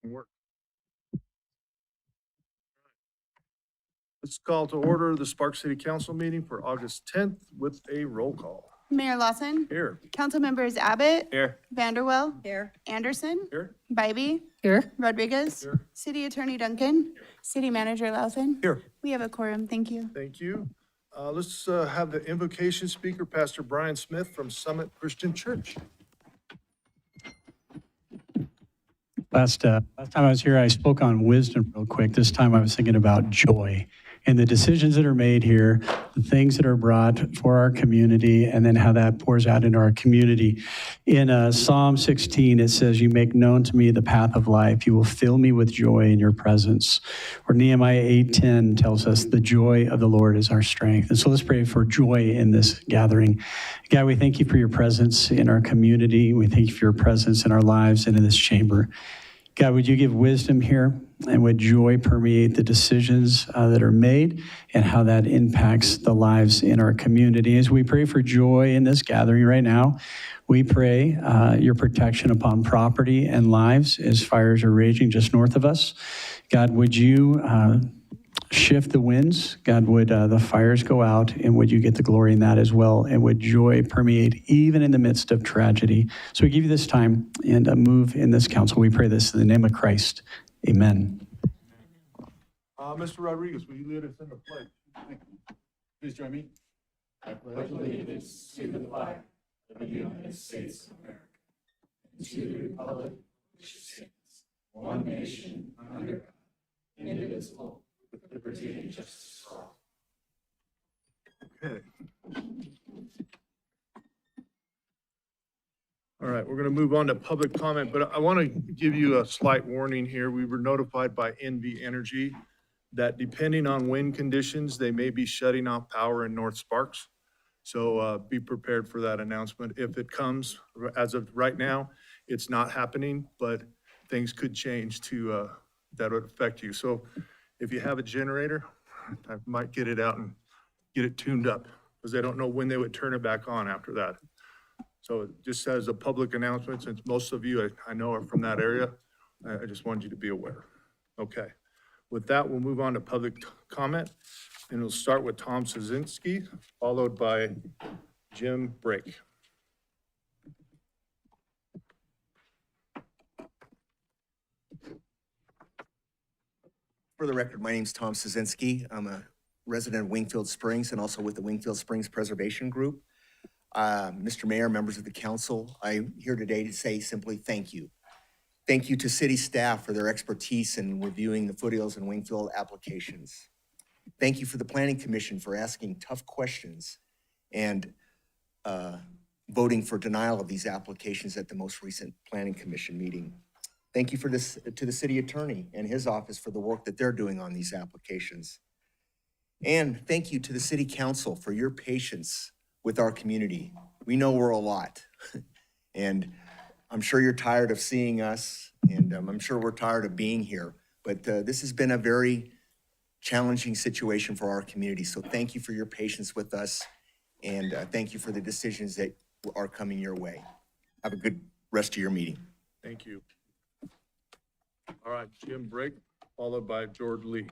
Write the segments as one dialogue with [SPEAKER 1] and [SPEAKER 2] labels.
[SPEAKER 1] Work. Let's call to order the Sparks City Council meeting for August 10th with a roll call.
[SPEAKER 2] Mayor Lawson.
[SPEAKER 1] Here.
[SPEAKER 2] Council members Abbott.
[SPEAKER 1] Here.
[SPEAKER 2] Vanderwell.
[SPEAKER 3] Here.
[SPEAKER 2] Anderson.
[SPEAKER 1] Here.
[SPEAKER 2] Bybee.
[SPEAKER 3] Here.
[SPEAKER 2] Rodriguez.
[SPEAKER 1] Here.
[SPEAKER 2] City Attorney Duncan. City Manager Lawson.
[SPEAKER 1] Here.
[SPEAKER 2] We have a quorum. Thank you.
[SPEAKER 1] Thank you. Let's have the invocation speaker, Pastor Brian Smith from Summit Christian Church.
[SPEAKER 4] Last time I was here, I spoke on wisdom real quick. This time I was thinking about joy and the decisions that are made here, the things that are brought for our community, and then how that pours out into our community. In Psalm 16, it says, "You make known to me the path of life. You will fill me with joy in your presence." Or Nehemiah 8:10 tells us, "The joy of the Lord is our strength." And so let's pray for joy in this gathering. God, we thank you for your presence in our community. We thank you for your presence in our lives and in this chamber. God, would you give wisdom here, and would joy permeate the decisions that are made and how that impacts the lives in our community? As we pray for joy in this gathering right now, we pray your protection upon property and lives as fires are raging just north of us. God, would you shift the winds? God, would the fires go out, and would you get the glory in that as well? And would joy permeate even in the midst of tragedy? So we give you this time and move in this council. We pray this in the name of Christ. Amen.
[SPEAKER 1] Mr. Rodriguez, will you lead us in the pledge?
[SPEAKER 5] Please join me. I pledge allegiance to the flag of the United States of America and to the republic which stands one nation under God, indivisible, with liberty and justice for all.
[SPEAKER 1] Okay. All right, we're going to move on to public comment, but I want to give you a slight warning here. We were notified by NV Energy that depending on wind conditions, they may be shutting off power in North Sparks. So be prepared for that announcement. If it comes, as of right now, it's not happening, but things could change to, that would affect you. So if you have a generator, I might get it out and get it tuned up, because they don't know when they would turn it back on after that. So just as a public announcement, since most of you I know are from that area, I just wanted you to be aware. Okay. With that, we'll move on to public comment, and we'll start with Tom Szynski, followed by Jim Brake.
[SPEAKER 6] For the record, my name's Tom Szynski. I'm a resident of Wingfield Springs and also with the Wingfield Springs Preservation Group. Mr. Mayor, members of the council, I'm here today to say simply thank you. Thank you to city staff for their expertise in reviewing the Foothills and Wingfield applications. Thank you for the Planning Commission for asking tough questions and voting for denial of these applications at the most recent Planning Commission meeting. Thank you for this to the city attorney and his office for the work that they're doing on these applications. And thank you to the city council for your patience with our community. We know we're a lot. And I'm sure you're tired of seeing us, and I'm sure we're tired of being here. But this has been a very challenging situation for our community. So thank you for your patience with us, and thank you for the decisions that are coming your way. Have a good rest of your meeting.
[SPEAKER 1] Thank you. All right, Jim Brake, followed by George Lee.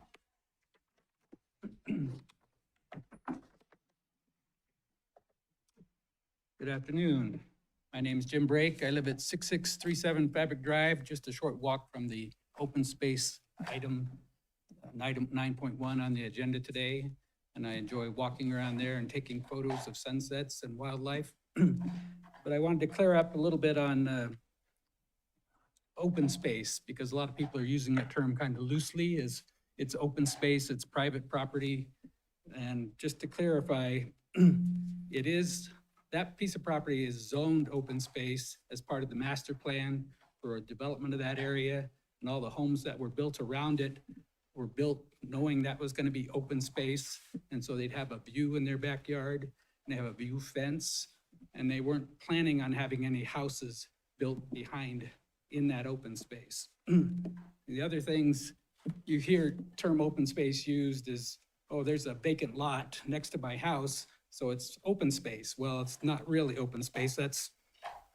[SPEAKER 5] Good afternoon. My name is Jim Brake. I live at 6637 Fabric Drive, just a short walk from the open space item 9.1 on the agenda today. And I enjoy walking around there and taking photos of sunsets and wildlife. But I wanted to clear up a little bit on open space, because a lot of people are using that term kind of loosely. As it's open space, it's private property. And just to clarify, that piece of property is zoned open space as part of the master plan for development of that area, and all the homes that were built around it were built knowing that was going to be open space, and so they'd have a view in their backyard, and they have a view fence, and they weren't planning on having any houses built behind in that open space. The other things you hear term open space used is, oh, there's a vacant lot next to my house, so it's open space. Well, it's not really open space. That's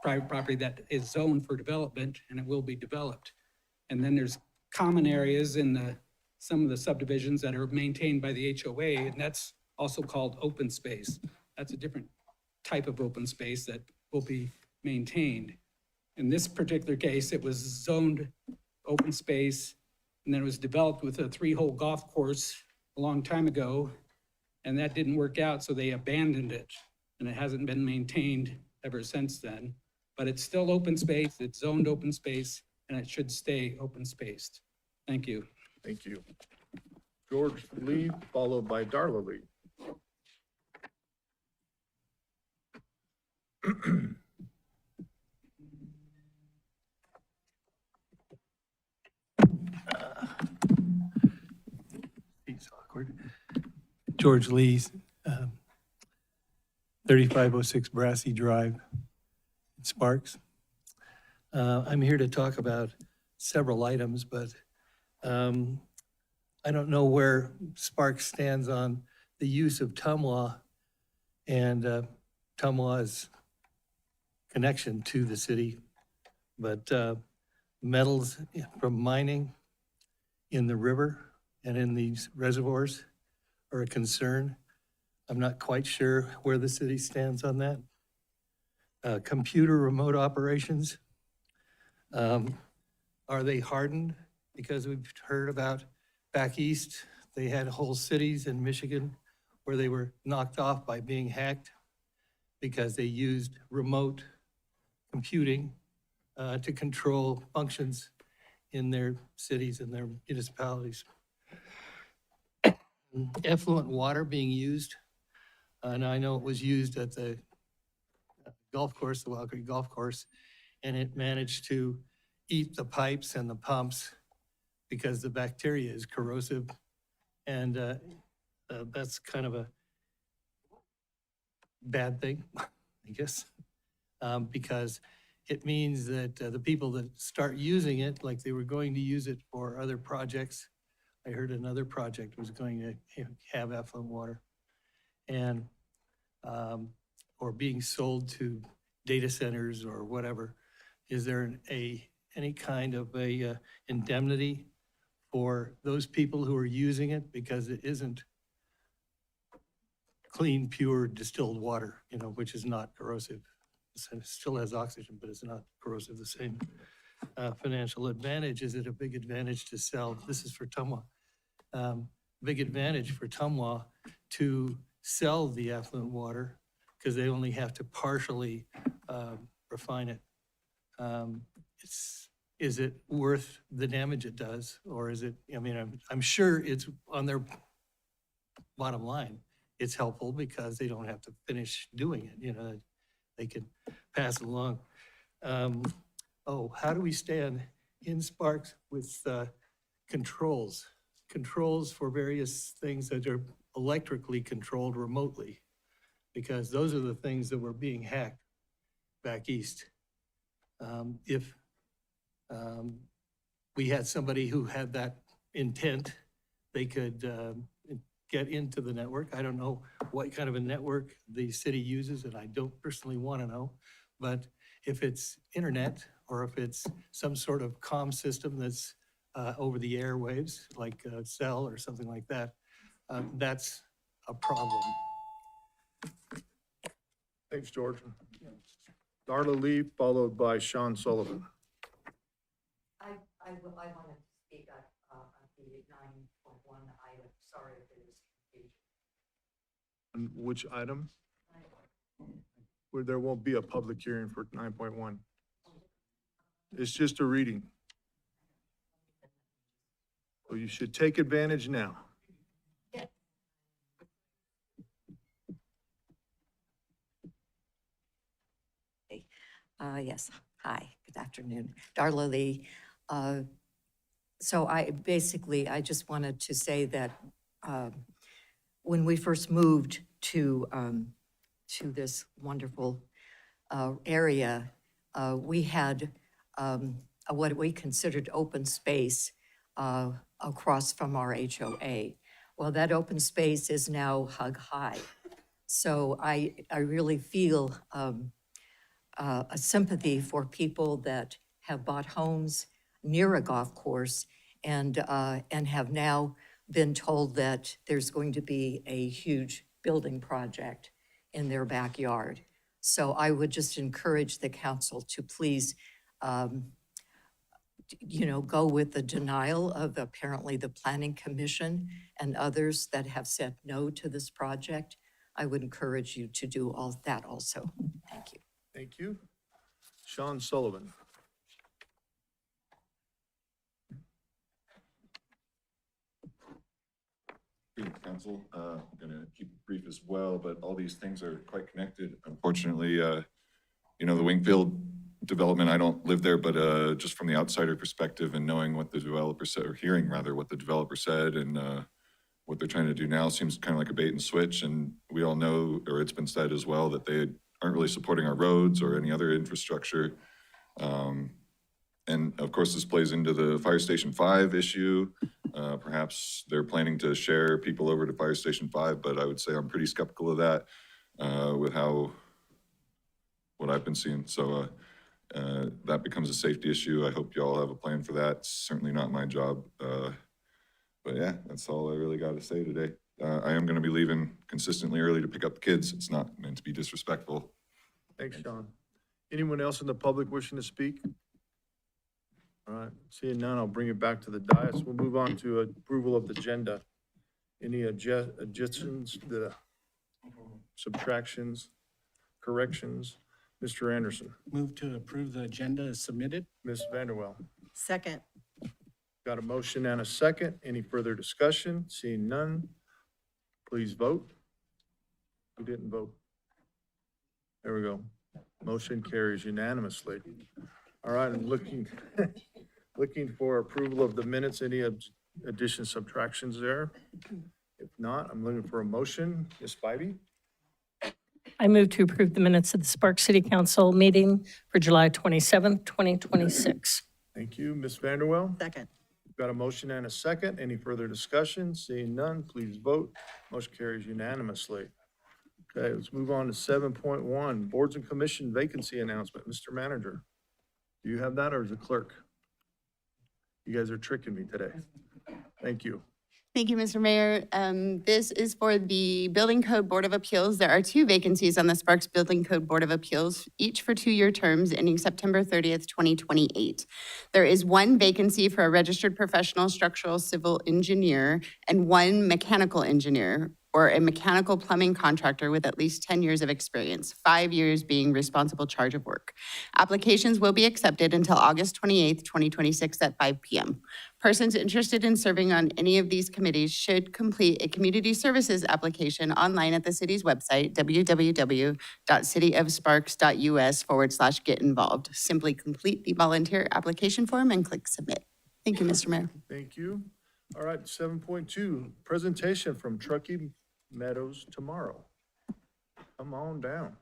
[SPEAKER 5] private property that is zoned for development, and it will be developed. And then there's common areas in some of the subdivisions that are maintained by the HOA, and that's also called open space. That's a different type of open space that will be maintained. In this particular case, it was zoned open space, and then it was developed with a 3-hole golf course a long time ago, and that didn't work out, so they abandoned it, and it hasn't been maintained ever since then. But it's still open space, it's zoned open space, and it should stay open spaced. Thank you.
[SPEAKER 1] Thank you. George Lee, followed by Darla Lee.
[SPEAKER 3] It's awkward. George Lee's, 3506 Brassy Drive, in Sparks. I'm here to talk about several items, but I don't know where Sparks stands on the use of Tumwa and Tumwa's connection to the city. But metals from mining in the river and in these reservoirs are a concern. I'm not quite sure where the city stands on that. Computer remote operations, are they hardened? Because we've heard about back east, they had whole cities in Michigan where they were knocked off by being hacked because they used remote computing to control functions in their cities and their municipalities. Effluent water being used, and I know it was used at the golf course, the Wild Creek Golf Course, and it managed to eat the pipes and the pumps because the bacteria is corrosive. And that's kind of a bad thing, I guess, because it means that the people that start using it, like they were going to use it for other projects. I heard another project was going to have effluent water and, or being sold to data centers or whatever. Is there any kind of a indemnity for those people who are using it because it isn't clean, pure distilled water, which is not corrosive. It still has oxygen, but it's not corrosive the same. Financial advantage, is it a big advantage to sell? This is for Tumwa. Big advantage for Tumwa to sell the effluent water because they only have to partially refine it. Is it worth the damage it does, or is it? I'm sure it's on their bottom line. It's helpful because they don't have to finish doing it. They can pass it along. How do we stand in Sparks with controls? Controls for various things that are electrically controlled remotely, because those are the things that were being hacked back east. If we had somebody who had that intent, they could get into the network. I don't know what kind of a network the city uses, and I don't personally want to know. But if it's internet or if it's some sort of comm system that's over the airwaves, like cell or something like that, that's a problem.
[SPEAKER 1] Thanks, George. Darla Lee, followed by Sean Sullivan.
[SPEAKER 7] I wanted to speak on the 9.1 item. Sorry if it is confusion.
[SPEAKER 1] And which item? Where there won't be a public hearing for 9.1. It's just a reading. So you should take advantage now.
[SPEAKER 7] Yes, hi, good afternoon. Darla Lee. So I just wanted to say that when we first moved to this wonderful area, we had what we considered open space across from our HOA. Well, that open space is now hug high. So I really feel a sympathy for people that have bought homes near a golf course and have now been told that there's going to be a huge building project in their backyard. So I would just encourage the council to please, go with the denial of apparently the Planning Commission and others that have said no to this project. I would encourage you to do all that also. Thank you.
[SPEAKER 1] Thank you. Sean Sullivan.
[SPEAKER 8] Good council, I'm gonna keep it brief as well, but all these things are quite connected. Unfortunately, the Wingfield development, I don't live there, but just from the outsider perspective and knowing what the developer said, or hearing rather what the developer said and what they're trying to do now seems kind of like a bait and switch. And we all know, or it's been said as well, that they aren't really supporting our roads or any other infrastructure. And of course, this plays into the Fire Station 5 issue. Perhaps they're planning to share people over to Fire Station 5, but I would say I'm pretty skeptical of that with what I've been seeing. So that becomes a safety issue. I hope you all have a plan for that. It's certainly not my job. But yeah, that's all I really got to say today. I am going to be leaving consistently early to pick up the kids. It's not meant to be disrespectful.
[SPEAKER 1] Thanks, Sean. Anyone else in the public wishing to speak? All right, seeing none, I'll bring it back to the dais. We'll move on to approval of the agenda. Any adjustments, the subtractions, corrections? Mr. Anderson,
[SPEAKER 9] Move to approve the agenda as submitted.
[SPEAKER 1] Ms. Vanderwell.
[SPEAKER 10] Second.
[SPEAKER 1] Got a motion and a second. Any further discussion? Seeing none, please vote. Who didn't vote? There we go. Motion carries unanimously. All right, I'm looking for approval of the minutes. Any additions, subtractions there? If not, I'm looking for a motion. Ms. Spivey?
[SPEAKER 10] I move to approve the minutes of the Sparks City Council meeting for July 27th, 2026.
[SPEAKER 1] Thank you. Ms. Vanderwell?
[SPEAKER 10] Second.
[SPEAKER 1] Got a motion and a second. Any further discussion? Seeing none, please vote. Motion carries unanimously. Okay, let's move on to 7.1, Boards and Commission vacancy announcement. Mr. Manager, do you have that or is it clerk? You guys are tricking me today. Thank you.
[SPEAKER 2] Thank you, Mr. Mayor. This is for the Building Code Board of Appeals. There are 2 vacancies on the Sparks Building Code Board of Appeals, each for 2-year terms ending September 30th, 2028. There is 1 vacancy for a registered professional structural civil engineer and 1 mechanical engineer or a mechanical plumbing contractor with at least 10 years of experience, 5 years being responsible charge of work. Applications will be accepted until August 28th, 2026 at 5 p.m. Persons interested in serving on any of these committees should complete a community services application online at the city's website, www.cityofsparks.us/get involved. Simply complete the volunteer application form and click submit. Thank you, Mr. Mayor.
[SPEAKER 1] Thank you. All right, 7.2, presentation from Truckee Meadows Tomorrow. Come on down.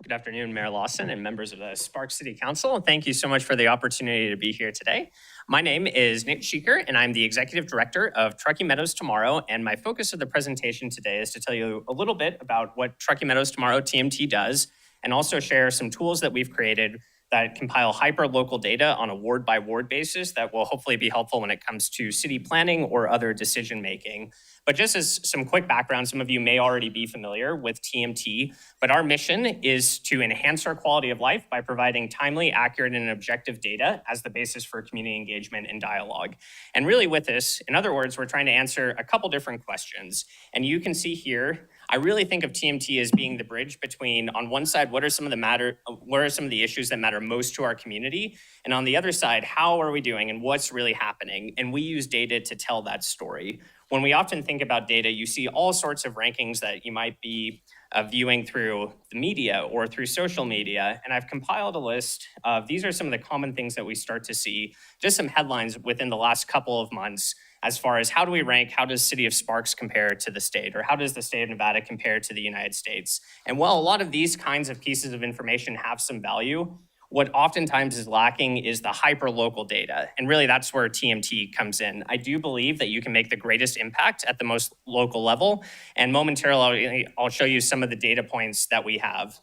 [SPEAKER 11] Good afternoon, Mayor Lawson and members of the Sparks City Council. Thank you so much for the opportunity to be here today. My name is Nick Sheeker, and I'm the Executive Director of Truckee Meadows Tomorrow. And my focus of the presentation today is to tell you a little bit about what Truckee Meadows Tomorrow TMT does, and also share some tools that we've created that compile hyper-local data on a ward-by-ward basis that will hopefully be helpful when it comes to city planning or other decision-making. But just as some quick background, some of you may already be familiar with TMT, but our mission is to enhance our quality of life by providing timely, accurate, and objective data as the basis for community engagement and dialogue. And really with this, in other words, we're trying to answer a couple different questions. And you can see here, I really think of TMT as being the bridge between, on one side, what are some of the issues that matter most to our community? And on the other side, how are we doing and what's really happening? And we use data to tell that story. When we often think about data, you see all sorts of rankings that you might be viewing through the media or through social media. And I've compiled a list of, these are some of the common things that we start to see, just some headlines within the last couple of months as far as how do we rank, how does City of Sparks compare to the state, or how does the state of Nevada compare to the United States? And while a lot of these kinds of pieces of information have some value, what oftentimes is lacking is the hyper-local data. And really, that's where TMT comes in. I do believe that you can make the greatest impact at the most local level. And momentarily, I'll show you some of the data points that we have.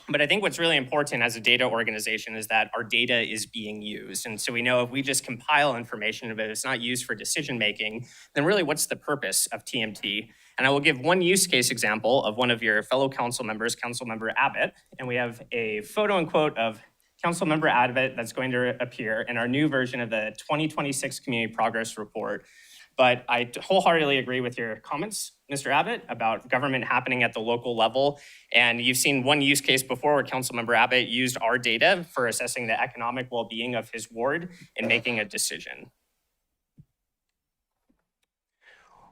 [SPEAKER 11] But I think what's really important as a data organization is that our data is being used. And so we know if we just compile information, but it's not used for decision-making, then really what's the purpose of TMT? And I will give one use case example of one of your fellow council members, Councilmember Abbott. And we have a photo and quote of Councilmember Abbott that's going to appear in our new version of the 2026 Community Progress Report. But I wholeheartedly agree with your comments, Mr. Abbott, about government happening at the local level. And you've seen one use case before where Councilmember Abbott used our data for assessing the economic well-being of his ward and making a decision.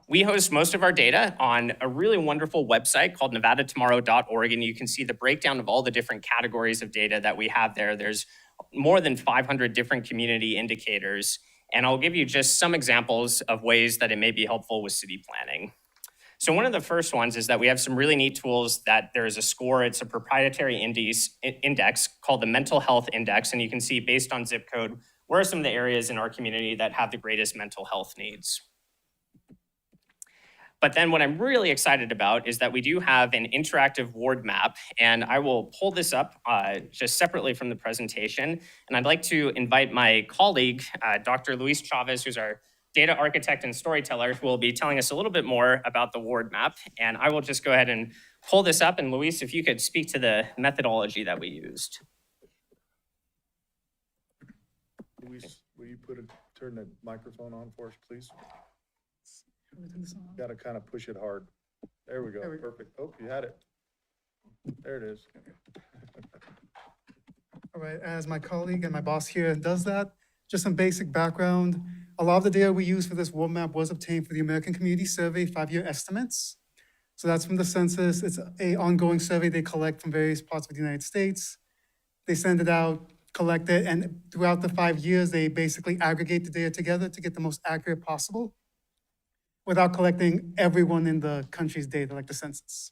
[SPEAKER 11] We host most of our data on a really wonderful website called nevadatomorrow.org, and you can see the breakdown of all the different categories of data that we have there. There's more than 500 different community indicators, and I'll give you just some examples of ways that it may be helpful with city planning. So one of the first ones is that we have some really neat tools that there is a score. It's a proprietary index called the Mental Health Index, and you can see based on zip code, where are some of the areas in our community that have the greatest mental health needs. But then what I'm really excited about is that we do have an interactive ward map, and I will pull this up just separately from the presentation. And I'd like to invite my colleague, Dr. Luis Chavez, who's our data architect and storyteller, who will be telling us a little bit more about the ward map. And I will just go ahead and pull this up. And Luis, if you could speak to the methodology that we used.
[SPEAKER 1] Luis, will you turn the microphone on for us, please? Got to kind of push it hard. There we go. Perfect. Oh, you had it. There it is.
[SPEAKER 12] All right, as my colleague and my boss here does that, just some basic background. A lot of the data we use for this world map was obtained for the American Community Survey 5-year estimates. So that's from the census. It's an ongoing survey they collect from various parts of the United States. They send it out, collect it, and throughout the 5 years, they basically aggregate the data together to get the most accurate possible without collecting everyone in the country's data, like the census.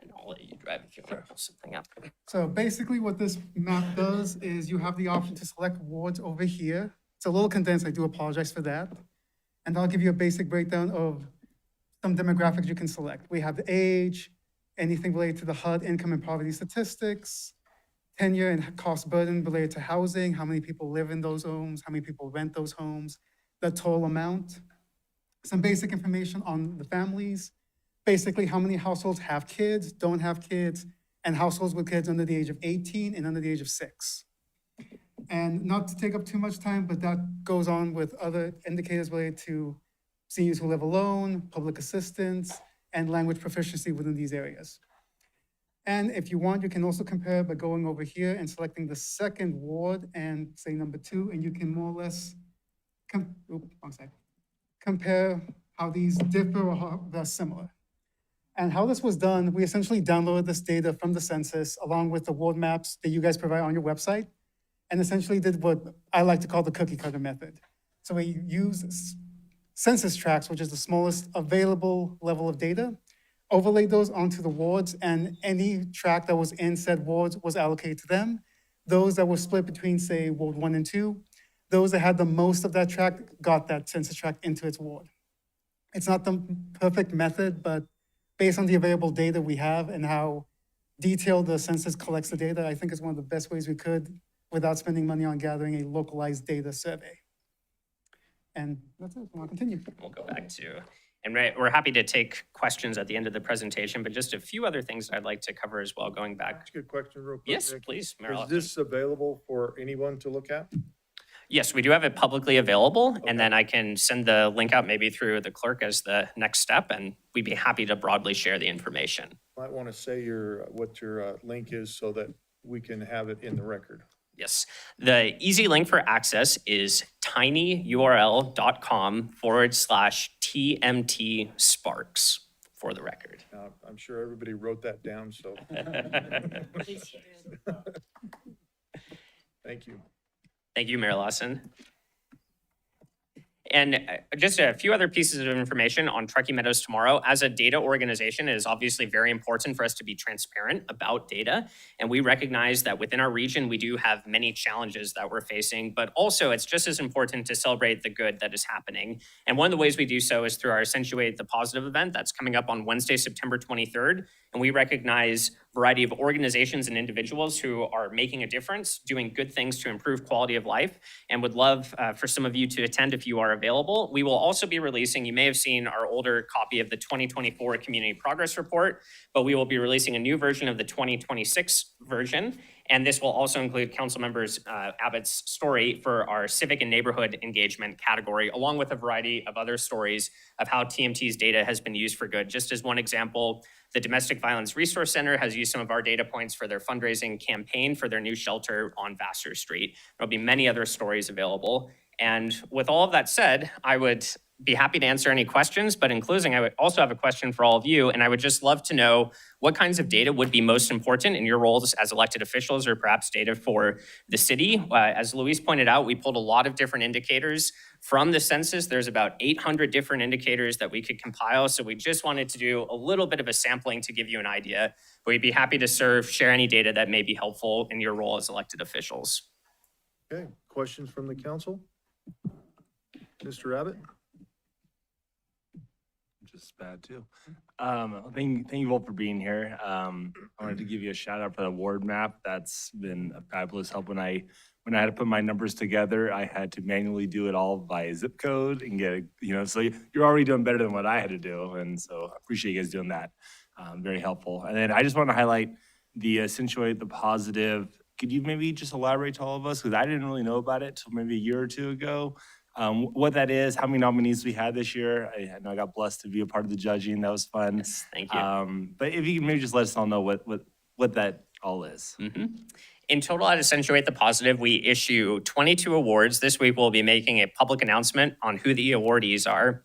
[SPEAKER 11] And I'll let you drive if you want to pull something up.
[SPEAKER 12] So basically what this map does is you have the option to select wards over here. It's a little condensed, I do apologize for that. And I'll give you a basic breakdown of some demographics you can select. We have the age, anything related to the HUD income and poverty statistics, tenure and cost burden related to housing, how many people live in those homes, how many people rent those homes, the total amount. Some basic information on the families, basically how many households have kids, don't have kids, and households with kids under the age of 18 and under the age of 6. And not to take up too much time, but that goes on with other indicators related to seniors who live alone, public assistance, and language proficiency within these areas. And if you want, you can also compare by going over here and selecting the second ward and say number 2, and you can more or less, compare how these differ or how they're similar. And how this was done, we essentially downloaded this data from the census along with the ward maps that you guys provide on your website, and essentially did what I like to call the cookie cutter method. So we use census tracts, which is the smallest available level of data, overlaid those onto the wards, and any tract that was in said wards was allocated to them. Those that were split between, say, Ward 1 and 2, those that had the most of that tract got that census tract into its ward. It's not the perfect method, but based on the available data we have and how detailed the census collects the data, I think it's one of the best ways we could without spending money on gathering a localized data survey. And that's it, I'll continue.
[SPEAKER 11] We'll go back to, and we're happy to take questions at the end of the presentation, but just a few other things I'd like to cover as well, going back.
[SPEAKER 1] Ask you a question real quick.
[SPEAKER 11] Yes,
[SPEAKER 1] Nick.
[SPEAKER 11] please, Mayor
[SPEAKER 1] Is
[SPEAKER 11] Lawson.
[SPEAKER 1] this available for anyone to look at?
[SPEAKER 11] Yes, we do have it publicly available,
[SPEAKER 1] Okay.
[SPEAKER 11] and then I can send the link out maybe through the clerk as the next step, and we'd be happy to broadly share the information.
[SPEAKER 1] Might want to say what your link is so that we can have it in the record.
[SPEAKER 11] Yes, the easy link for access is tinyurl.com/TMT Sparks for the record.
[SPEAKER 1] Now, I'm sure everybody wrote that down, so. Thank you.
[SPEAKER 11] Thank you, Mayor Lawson. And just a few other pieces of information on Truckee Meadows Tomorrow. As a data organization, it is obviously very important for us to be transparent about data. And we recognize that within our region, we do have many challenges that we're facing, but also it's just as important to celebrate the good that is happening. And one of the ways we do so is through our Accentuate the Positive event that's coming up on Wednesday, September 23rd. And we recognize a variety of organizations and individuals who are making a difference, doing good things to improve quality of life, and would love for some of you to attend if you are available. We will also be releasing, you may have seen our older copy of the 2024 Community Progress Report, but we will be releasing a new version of the 2026 version. And this will also include Councilmember Abbott's story for our civic and neighborhood engagement category, along with a variety of other stories of how TMT's data has been used for good. Just as one example, the Domestic Violence Resource Center has used some of our data points for their fundraising campaign for their new shelter on Vassar Street. There'll be many other stories available. And with all of that said, I would be happy to answer any questions, but in closing, I would also have a question for all of you, and I would just love to know what kinds of data would be most important in your roles as elected officials, or perhaps data for the city. As Luis pointed out, we pulled a lot of different indicators from the census. There's about 800 different indicators that we could compile, so we just wanted to do a little bit of a sampling to give you an idea. But we'd be happy to share any data that may be helpful in your role as elected officials.
[SPEAKER 1] Okay, questions from the council? Mr. Abbott?
[SPEAKER 13] Just bad too. Thank you both for being here. I wanted to give you a shout out for the award map. That's been a fabulous help. When I had to put my numbers together, I had to manually do it all by zip code and get, so you're already doing better than what I had to do. And so I appreciate you guys doing that. Very helpful. And then I just want to highlight the Accentuate the Positive. Could you maybe just elaborate to all of us? Because I didn't really know about it till maybe a year or two ago. What that is, how many nominees we had this year. I know I got blessed to be a part of the judging. That was fun.
[SPEAKER 11] Yes, thank you.
[SPEAKER 13] But if you can maybe just let us all know what that all is.
[SPEAKER 11] In total at Accentuate the Positive, we issue 22 awards. This week we'll be making a public announcement on who the awardees are.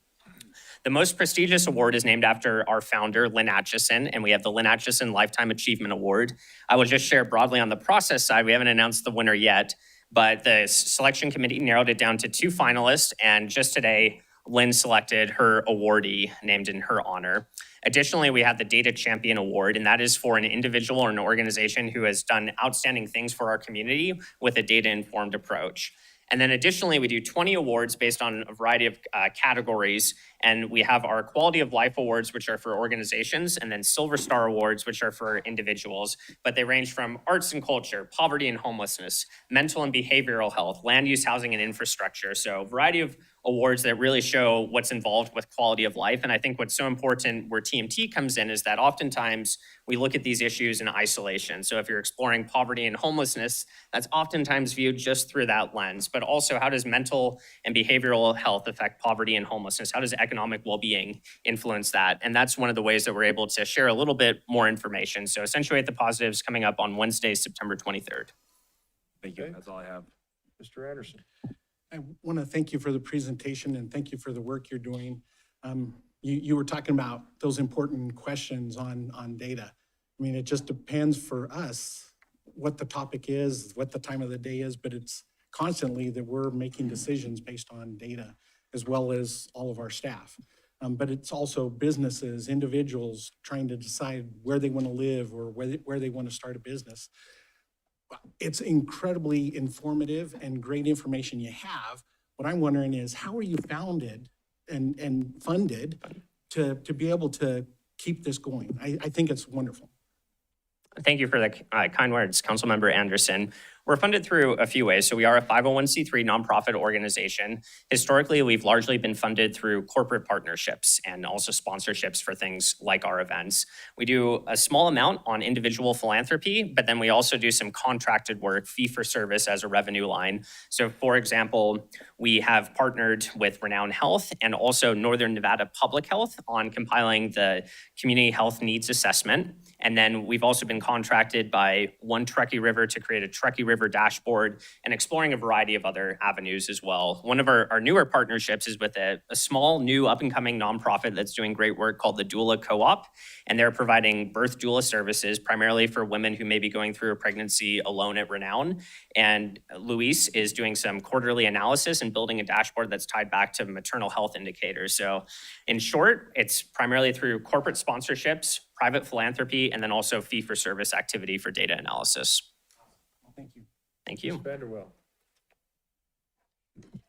[SPEAKER 11] The most prestigious award is named after our founder, Lynn Atchison, and we have the Lynn Atchison Lifetime Achievement Award. I will just share broadly on the process side. We haven't announced the winner yet, but the selection committee narrowed it down to 2 finalists, and just today, Lynn selected her awardee named in her honor. Additionally, we have the Data Champion Award, and that is for an individual or an organization who has done outstanding things for our community with a data-informed approach. And then additionally, we do 20 awards based on a variety of categories. And we have our Quality of Life Awards, which are for organizations, and then Silver Star Awards, which are for individuals. But they range from arts and culture, poverty and homelessness, mental and behavioral health, land use, housing, and infrastructure. So a variety of awards that really show what's involved with quality of life. And I think what's so important where TMT comes in is that oftentimes we look at these issues in isolation. So if you're exploring poverty and homelessness, that's oftentimes viewed just through that lens. But also, how does mental and behavioral health affect poverty and homelessness? How does economic well-being influence that? And that's one of the ways that we're able to share a little bit more information. So Accentuate the Positives coming up on Wednesday, September 23rd.
[SPEAKER 13] Thank you. That's all I have.
[SPEAKER 1] Mr. Anderson?
[SPEAKER 9] I want to thank you for the presentation and thank you for the work you're doing. You were talking about those important questions on data. I mean, it just depends for us what the topic is, what the time of the day is, but it's constantly that we're making decisions based on data as well as all of our staff. But it's also businesses, individuals trying to decide where they want to live or where they want to start a business. It's incredibly informative and great information you have. What I'm wondering is, how are you founded and funded to be able to keep this going? I think it's wonderful.
[SPEAKER 11] Thank you for the kind words, Councilmember Anderson. We're funded through a few ways. So we are a 501c3 nonprofit organization. Historically, we've largely been funded through corporate partnerships and also sponsorships for things like our events. We do a small amount on individual philanthropy, but then we also do some contracted work, fee for service as a revenue line. So for example, we have partnered with Renown Health and also Northern Nevada Public Health on compiling the Community Health Needs Assessment. And then we've also been contracted by One Truckee River to create a Truckee River dashboard and exploring a variety of other avenues as well. One of our newer partnerships is with a small, new, up-and-coming nonprofit that's doing great work called the Doula Co-op, and they're providing birth doula services primarily for women who may be going through a pregnancy alone at Renown. And Luis is doing some quarterly analysis and building a dashboard that's tied back to maternal health indicators. So in short, it's primarily through corporate sponsorships, private philanthropy, and then also fee-for-service activity for data analysis.
[SPEAKER 9] Thank you.
[SPEAKER 11] Thank you.
[SPEAKER 1] Ms. Vanderwell.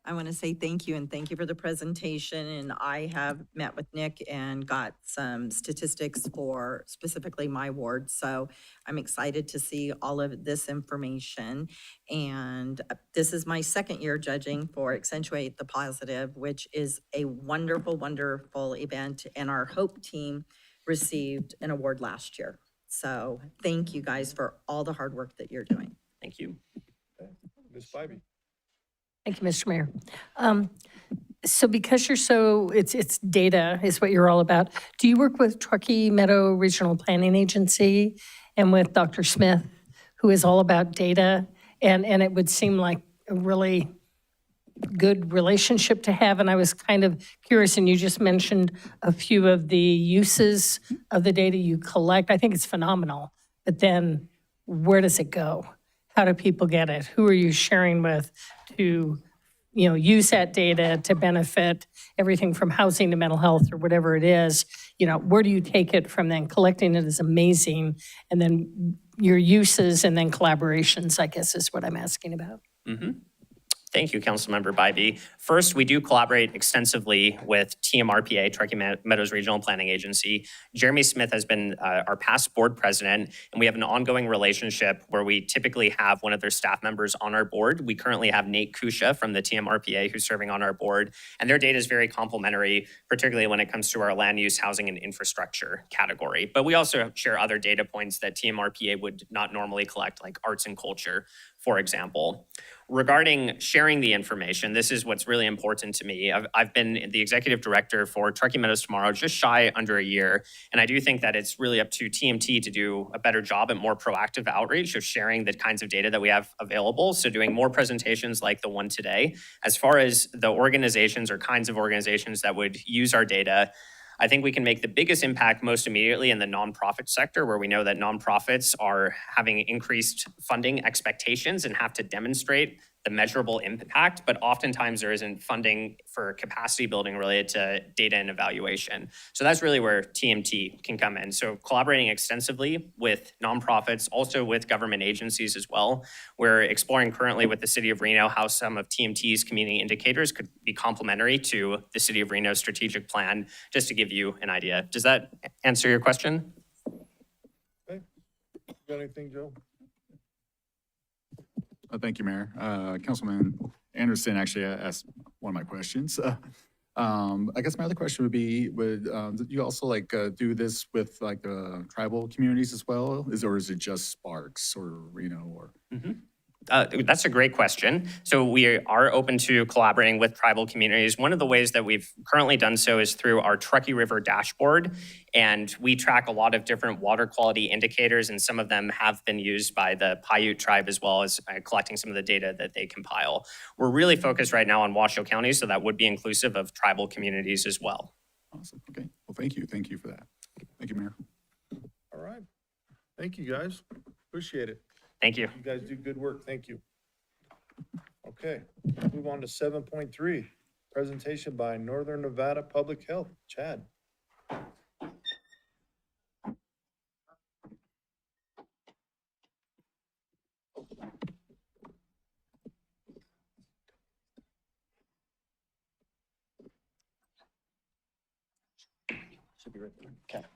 [SPEAKER 14] I want to say thank you and thank you for the presentation. And I have met with Nick and got some statistics for specifically my ward. So I'm excited to see all of this information. And this is my second year judging for Accentuate the Positive, which is a wonderful, wonderful event. And our HOPE team received an award last year. So thank you guys for all the hard work that you're doing.
[SPEAKER 11] Thank you.
[SPEAKER 1] Ms. Spivey.
[SPEAKER 10] Thank you, Mr. Mayor. So because it's data is what you're all about. Do you work with Truckee Meadow Regional Planning Agency and with Dr. Smith, who is all about data? And it would seem like a really good relationship to have. And I was kind of curious, and you just mentioned a few of the uses of the data you collect. I think it's phenomenal. But then where does it go? How do people get it? Who are you sharing with to, use that data to benefit everything from housing to mental health or whatever it is? Where do you take it from then? Collecting it is amazing. And then your uses and then collaborations, I guess, is what I'm asking about.
[SPEAKER 11] Mm-hmm. Thank you, Councilmember Bybee. First, we do collaborate extensively with TMRPA, Truckee Meadows Regional Planning Agency. Jeremy Smith has been our past board president, and we have an ongoing relationship where we typically have one of their staff members on our board. We currently have Nate Kusha from the TMRPA who's serving on our board, and their data is very complementary, particularly when it comes to our land use, housing, and infrastructure category. But we also share other data points that TMRPA would not normally collect, like arts and culture, for example. Regarding sharing the information, this is what's really important to me. I've been the executive director for Truckee Meadows Tomorrow just shy under a year, and I do think that it's really up to TMT to do a better job and more proactive outreach of sharing the kinds of data that we have available. So doing more presentations like the one today. As far as the organizations or kinds of organizations that would use our data, I think we can make the biggest impact most immediately in the nonprofit sector, where we know that nonprofits are having increased funding expectations and have to demonstrate the measurable impact, but oftentimes there isn't funding for capacity building related to data and evaluation. So that's really where TMT can come in. So collaborating extensively with nonprofits, also with government agencies as well. We're exploring currently with the City of Reno how some of TMT's community indicators could be complementary to the City of Reno strategic plan, just to give you an idea. Does that answer your question?
[SPEAKER 1] Okay. You got anything, Joe?
[SPEAKER 15] Thank you, Mayor. Councilman Anderson actually asked one of my questions. I guess my other question would be, would you also do this with tribal communities as well? Or is it just Sparks or Reno or?
[SPEAKER 11] Mm-hmm. That's a great question. So we are open to collaborating with tribal communities. One of the ways that we've currently done so is through our Truckee River dashboard. And we track a lot of different water quality indicators, and some of them have been used by the Paiute tribe as well as collecting some of the data that they compile. We're really focused right now on Washoe County, so that would be inclusive of tribal communities as well.
[SPEAKER 15] Awesome. Okay. Well, thank you. Thank you for that. Thank you, Mayor.
[SPEAKER 1] All right. Thank you, guys. Appreciate it.
[SPEAKER 11] Thank you.
[SPEAKER 1] You guys do good work. Thank you. Okay, move on to 7.3, presentation by Northern Nevada Public Health. Chad. Should be right there. Okay.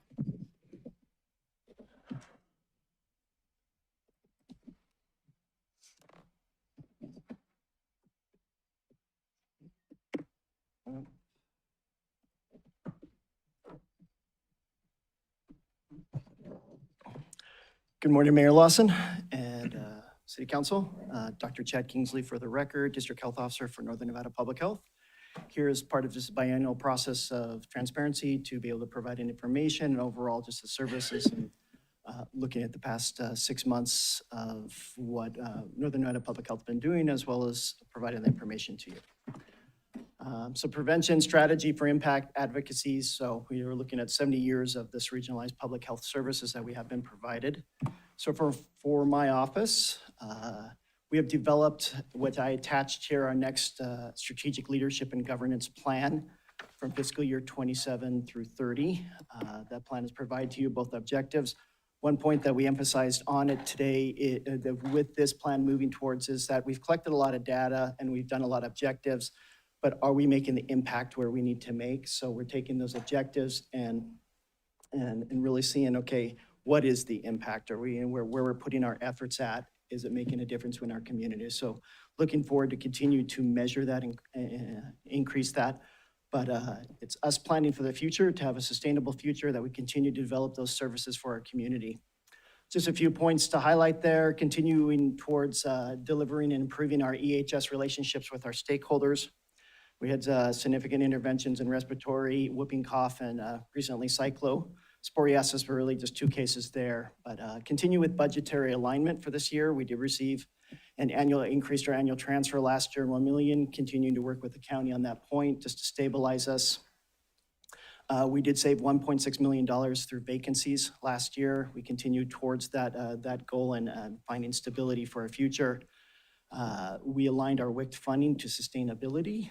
[SPEAKER 16] Good morning, Mayor Lawson and City Council. Dr. Chad Kingsley for the record, District Health Officer for Northern Nevada Public Health. Here is part of this biannual process of transparency to be able to provide information and overall just the services and looking at the past 6 months of what Northern Nevada Public Health has been doing, as well as providing the information to you. So prevention strategy for impact advocacies. So we are looking at 70 years of this regionalized public health services that we have been provided. So for my office, we have developed what I attached here, our next strategic leadership and governance plan from fiscal year 27 through 30. That plan is provided to you both objectives. One point that we emphasized on it today with this plan moving towards is that we've collected a lot of data and we've done a lot of objectives, but are we making the impact where we need to make? So we're taking those objectives and really seeing, okay, what is the impact? Are we in where we're putting our efforts at? Is it making a difference in our community? So looking forward to continue to measure that and increase that. But it's us planning for the future, to have a sustainable future, that we continue to develop those services for our community. Just a few points to highlight there, continuing towards delivering and improving our EHS relationships with our stakeholders. We had significant interventions in respiratory, whooping cough, and recently cyclosporiasis were really just 2 cases there. But continue with budgetary alignment for this year. We did receive an increased our annual transfer last year, $1 million, continuing to work with the county on that point just to stabilize us. We did save $1.6 million through vacancies last year. We continued towards that goal and finding stability for our future. We aligned our WIC funding to sustainability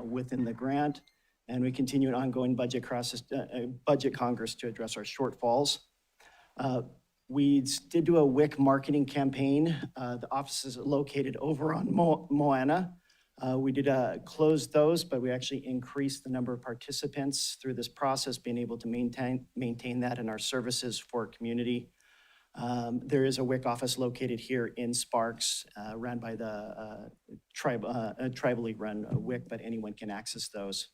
[SPEAKER 16] within the grant, and we continued ongoing budget congress to address our shortfalls. We did do a WIC marketing campaign. The office is located over on Moana. We did close those, but we actually increased the number of participants through this process, being able to maintain that in our services for our community. There is a WIC office located here in Sparks, run by the tribally run WIC, but anyone can access those.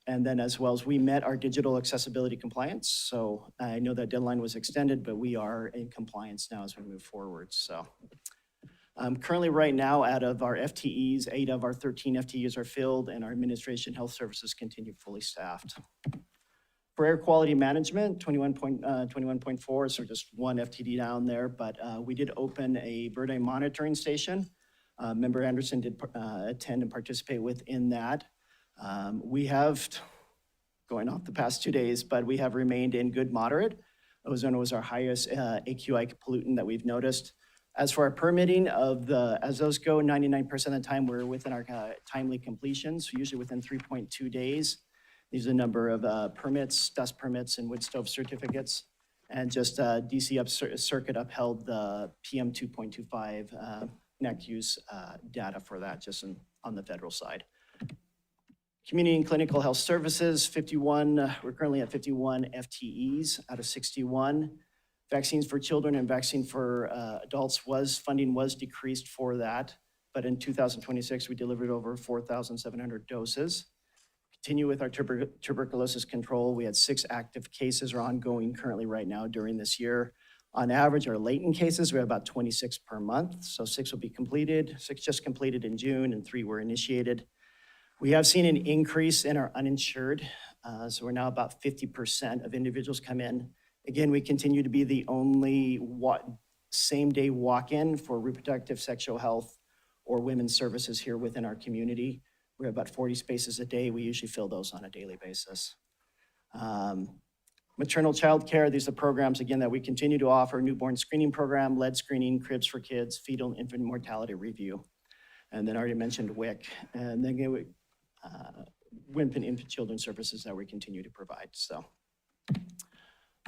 [SPEAKER 16] And then as well as we met our digital accessibility compliance. So I know that deadline was extended, but we are in compliance now as we move forward. So currently right now, out of our FTEs, 8 of our 13 FTEs are filled and our administration health services continue fully staffed. For air quality management, 21.4, so just 1 FTE down there, but we did open a bird eye monitoring station. Member Anderson did attend and participate within that. We have, going off the past 2 days, but we have remained in good moderate. Ozone was our highest AQI pollutant that we've noticed. As for our permitting as those go, 99% of the time we're within our timely completions, usually within 3.2 days. These are the number of permits, dust permits, and wood stove certificates. And just DC Circuit upheld the PM 2.25 NEC use data for that, just on the federal side. Community and clinical health services, 51, we're currently at 51 FTEs out of 61. Vaccines for children and vaccine for adults funding was decreased for that. But in 2026, we delivered over 4,700 doses. Continue with our tuberculosis control. We had 6 active cases are ongoing currently right now during this year. On average, our latent cases, we have about 26 per month. So 6 will be completed, 6 just completed in June and 3 were initiated. We have seen an increase in our uninsured. So we're now about 50% of individuals come in. Again, we continue to be the only same-day walk-in for reproductive sexual health or women's services here within our community. We have about 40 spaces a day. We usually fill those on a daily basis. Maternal child care, these are programs, again, that we continue to offer: newborn screening program, lead screening, cribs for kids, fetal and infant mortality review. And then I already mentioned WIC. And then WIMP and infant children services that we continue to provide. So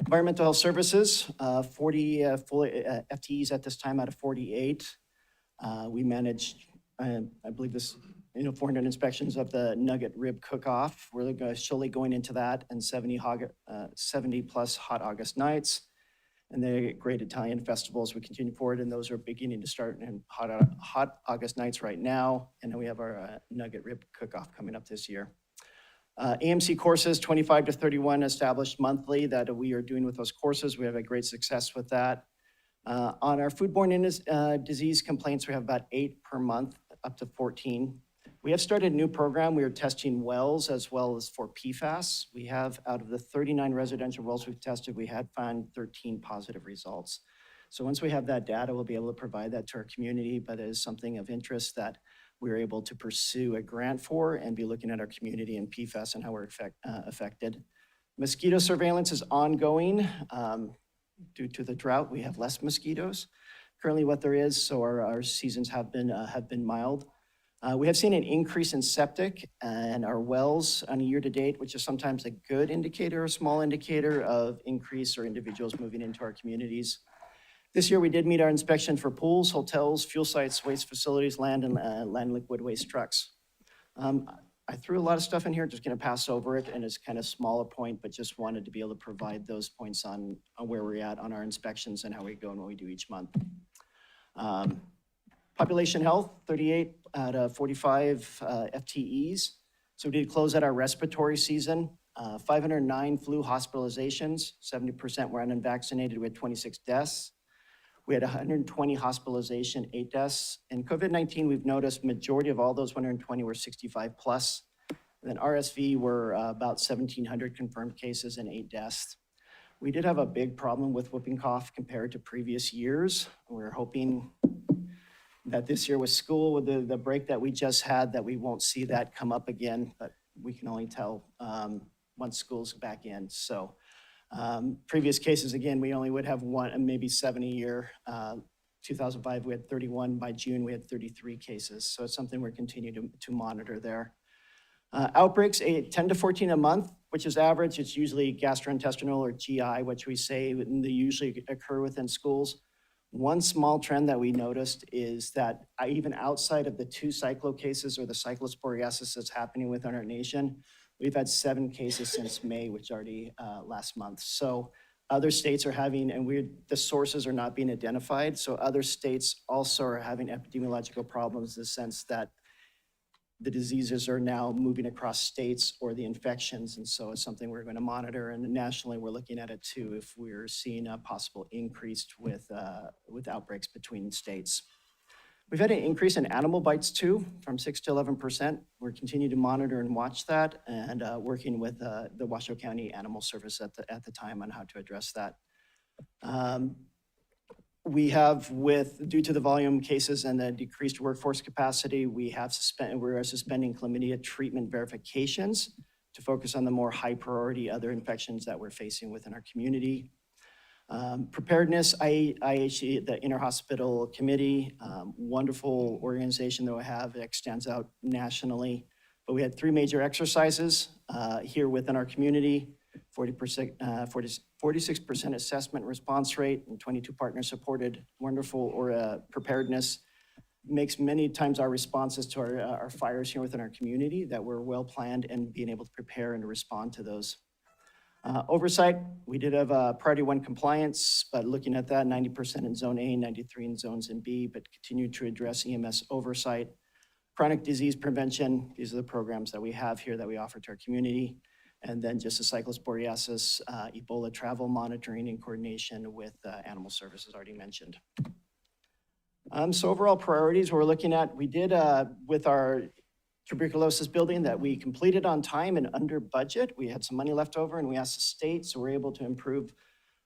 [SPEAKER 16] environmental health services, 40 full FTEs at this time out of 48. We managed, I believe this, 400 inspections of the Nugget Rib Cook-Off. We're slowly going into that, and 70 plus Hot August Nights. And the Great Italian Festivals, we continue forward, and those are beginning to start in Hot August Nights right now. And then we have our Nugget Rib Cook-Off coming up this year. AMC courses, 25 to 31 established monthly that we are doing with those courses. We have a great success with that. On our foodborne disease complaints, we have about 8 per month, up to 14. We have started a new program. We are testing wells as well as for PFAS. We have, out of the 39 residential wells we've tested, we had found 13 positive results. So once we have that data, we'll be able to provide that to our community, but it is something of interest that we're able to pursue a grant for and be looking at our community and PFAS and how we're affected. Mosquito surveillance is ongoing. Due to the drought, we have less mosquitoes currently what there is, so our seasons have been mild. We have seen an increase in septic and our wells on a year-to-date, which is sometimes a good indicator, a small indicator of increase or individuals moving into our communities. This year, we did meet our inspection for pools, hotels, fuel sites, waste facilities, land, and land liquid waste trucks. I threw a lot of stuff in here, just gonna pass over it, and it's kind of smaller point, but just wanted to be able to provide those points on where we're at on our inspections and how we go and what we do each month. Population health, 38 out of 45 FTEs. So we did close out our respiratory season. 509 flu hospitalizations, 70% were unvaccinated. We had 26 deaths. We had 120 hospitalization, 8 deaths. And COVID-19, we've noticed majority of all those 120 were 65 plus. And then RSV were about 1,700 confirmed cases and 8 deaths. We did have a big problem with whooping cough compared to previous years. We're hoping that this year with school, with the break that we just had, that we won't see that come up again, but we can only tell once school's back in. So previous cases, again, we only would have one, and maybe 7 a year. 2005, we had 31. By June, we had 33 cases. So it's something we're continuing to monitor there. Outbreaks, 10 to 14 a month, which is average. It's usually gastrointestinal or GI, which we say they usually occur within schools. One small trend that we noticed is that even outside of the 2 cyclo cases or the cyclosporiasis that's happening within our nation, we've had 7 cases since May, which already last month. So other states are having, and the sources are not being identified. So other states also are having epidemiological problems in the sense that the diseases are now moving across states or the infections. And so it's something we're going to monitor. And nationally, we're looking at it too, if we're seeing a possible increase with outbreaks between states. We've had an increase in animal bites too, from 6 to 11%. We're continuing to monitor and watch that and working with the Washoe County Animal Service at the time on how to address that. We have, due to the volume cases and the decreased workforce capacity, we are suspending chlamydia treatment verifications to focus on the more high priority other infections that we're facing within our community. Preparedness, IHC, the Interhospital Committee, wonderful organization that we have that extends out nationally. But we had 3 major exercises here within our community. 46% assessment response rate and 22 partners supported. Wonderful preparedness. Makes many times our responses to our fires here within our community that we're well planned and being able to prepare and to respond to those. Oversight, we did have priority 1 compliance, but looking at that, 90% in zone A, 93 in zones in B, but continue to address EMS oversight. Chronic disease prevention, these are the programs that we have here that we offer to our community. And then just the cyclosporiasis, Ebola travel monitoring in coordination with animal services already mentioned. So overall priorities we're looking at, we did with our tuberculosis building that we completed on time and under budget. We had some money left over and we asked the state, so we're able to improve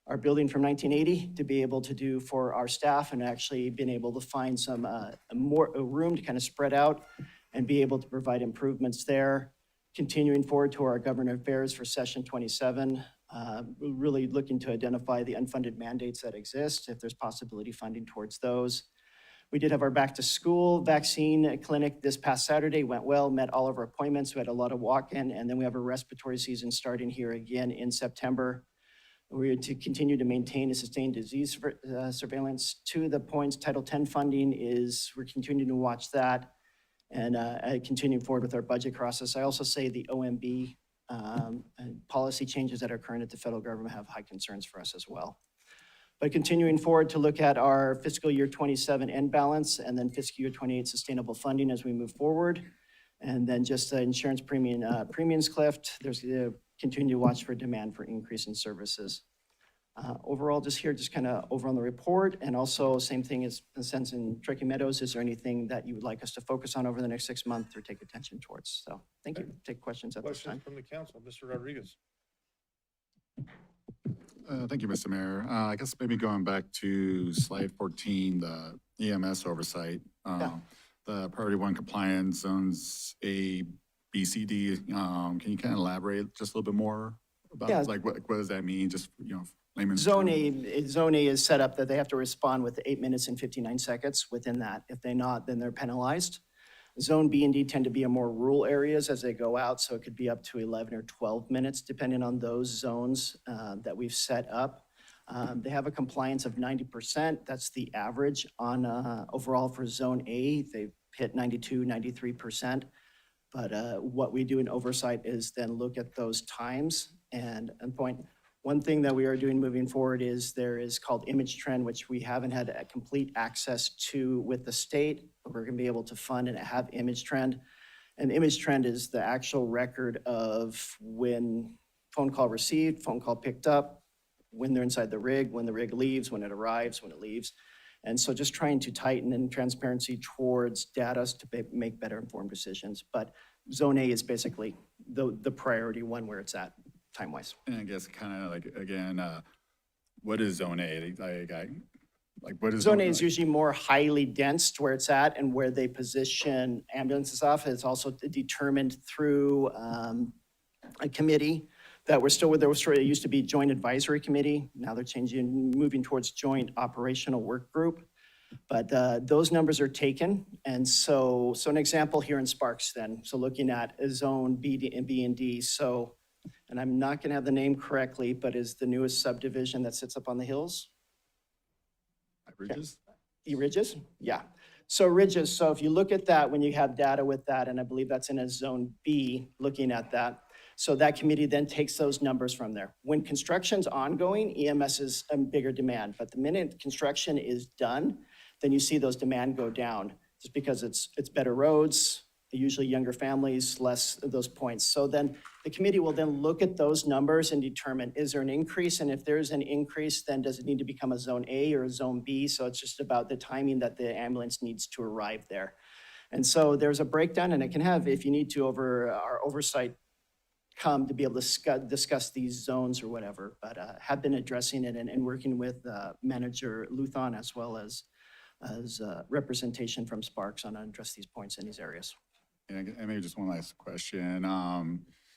[SPEAKER 16] our building from 1980 to be able to do for our staff and actually been able to find some more room to kind of spread out and be able to provide improvements there. Continuing forward to our government affairs for session 27, really looking to identify the unfunded mandates that exist, if there's possibility funding towards those. We did have our back to school vaccine clinic this past Saturday, went well, met all of our appointments. We had a lot of walk-in, and then we have a respiratory season starting here again in September. We're to continue to maintain and sustain disease surveillance. 2 of the points, Title 10 funding is, we're continuing to watch that and continuing forward with our budget process. I also say the OMB policy changes that are current at the federal government have high concerns for us as well. But continuing forward to look at our fiscal year 27 end balance and then fiscal year 28 sustainable funding as we move forward. And then just the insurance premiums cliff, there's continue to watch for demand for increase in services. Overall, just here, just kind of over on the report, and also same thing as in a sense in Truckee Meadows, is there anything that you would like us to focus on over the next 6 months or take attention towards? So thank you. Take questions at this time.
[SPEAKER 1] Questions from the council, Mr. Rodriguez?
[SPEAKER 15] Thank you, Mr. Mayor. I guess maybe going back to slide 14, the EMS oversight. The priority one compliance zones A, B, C, D. Can you kind of elaborate just a little bit more about,
[SPEAKER 16] Yeah.
[SPEAKER 15] like, what does that mean? Just, layman's
[SPEAKER 16] Zone
[SPEAKER 15] terms.
[SPEAKER 16] Zone A is set up that they have to respond with 8 minutes and 59 seconds within that. If they're not, then they're penalized. Zone B and D tend to be in more rural areas as they go out, so it could be up to 11 or 12 minutes, depending on those zones that we've set up. They have a compliance of 90%. That's the average on overall for Zone A. They've hit 92, 93%. But what we do in oversight is then look at those times and point. One thing that we are doing moving forward is there is called Image Trend, which we haven't had a complete access to with the state. We're going to be able to fund and have Image Trend. And Image Trend is the actual record of when phone call received, phone call picked up, when they're inside the rig, when the rig leaves, when it arrives, when it leaves. And so just trying to tighten and transparency towards data to make better informed decisions. But Zone A is basically the priority one where it's at time-wise.
[SPEAKER 15] And I guess kind of like, again, what is Zone A? Like, what is?
[SPEAKER 16] Zone A is usually more highly dense to where it's at and where they position ambulances off. It's also determined through a committee that we're still with. It used to be Joint Advisory Committee. Now they're changing, moving towards Joint Operational Work Group. But those numbers are taken. And so an example here in Sparks then, so looking at Zone B and D. So, and I'm not going to have the name correctly, but is the newest subdivision that sits up on the hills?
[SPEAKER 15] Ridges?
[SPEAKER 16] Ridges? Yeah. So Ridges, so if you look at that, when you have data with that, and I believe that's in a Zone B, looking at that, so that committee then takes those numbers from there. When construction's ongoing, EMS is a bigger demand, but the minute construction is done, then you see those demand go down, just because it's better roads, usually younger families, less of those points. So then the committee will then look at those numbers and determine, is there an increase? And if there's an increase, then does it need to become a Zone A or a Zone B? So it's just about the timing that the ambulance needs to arrive there. And so there's a breakdown, and it can have, if you need to, over our oversight come to be able to discuss these zones or whatever, but have been addressing it and working with Manager Luthon as well as representation from Sparks on address these points in these areas.
[SPEAKER 15] And maybe just one last question.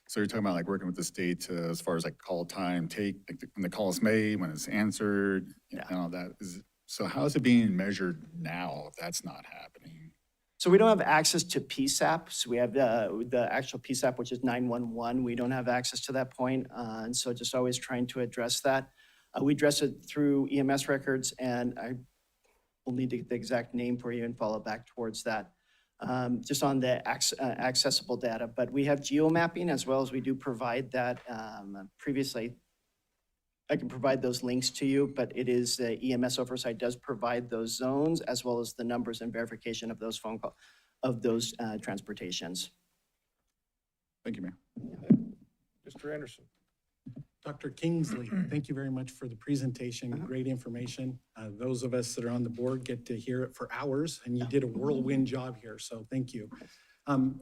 [SPEAKER 15] So you're talking about like working with the state to, as far as like call time, like when the call is made, when it's answered, and all that. So how is it being measured now if that's not happening?
[SPEAKER 16] So we don't have access to PSAP. So we have the actual PSAP, which is 911. We don't have access to that point. And so just always trying to address that. We address it through EMS records, and I will need to get the exact name for you and follow back towards that. Just on the accessible data, but we have geomapping as well as we do provide that. Previously, I can provide those links to you, but it is EMS oversight does provide those zones as well as the numbers and verification of those transportations.
[SPEAKER 15] Thank you, Mayor.
[SPEAKER 1] Mr. Anderson?
[SPEAKER 9] Dr. Kingsley, thank you very much for the presentation. Great information. Those of us that are on the board get to hear it for hours, and you did a whirlwind job here, so thank you.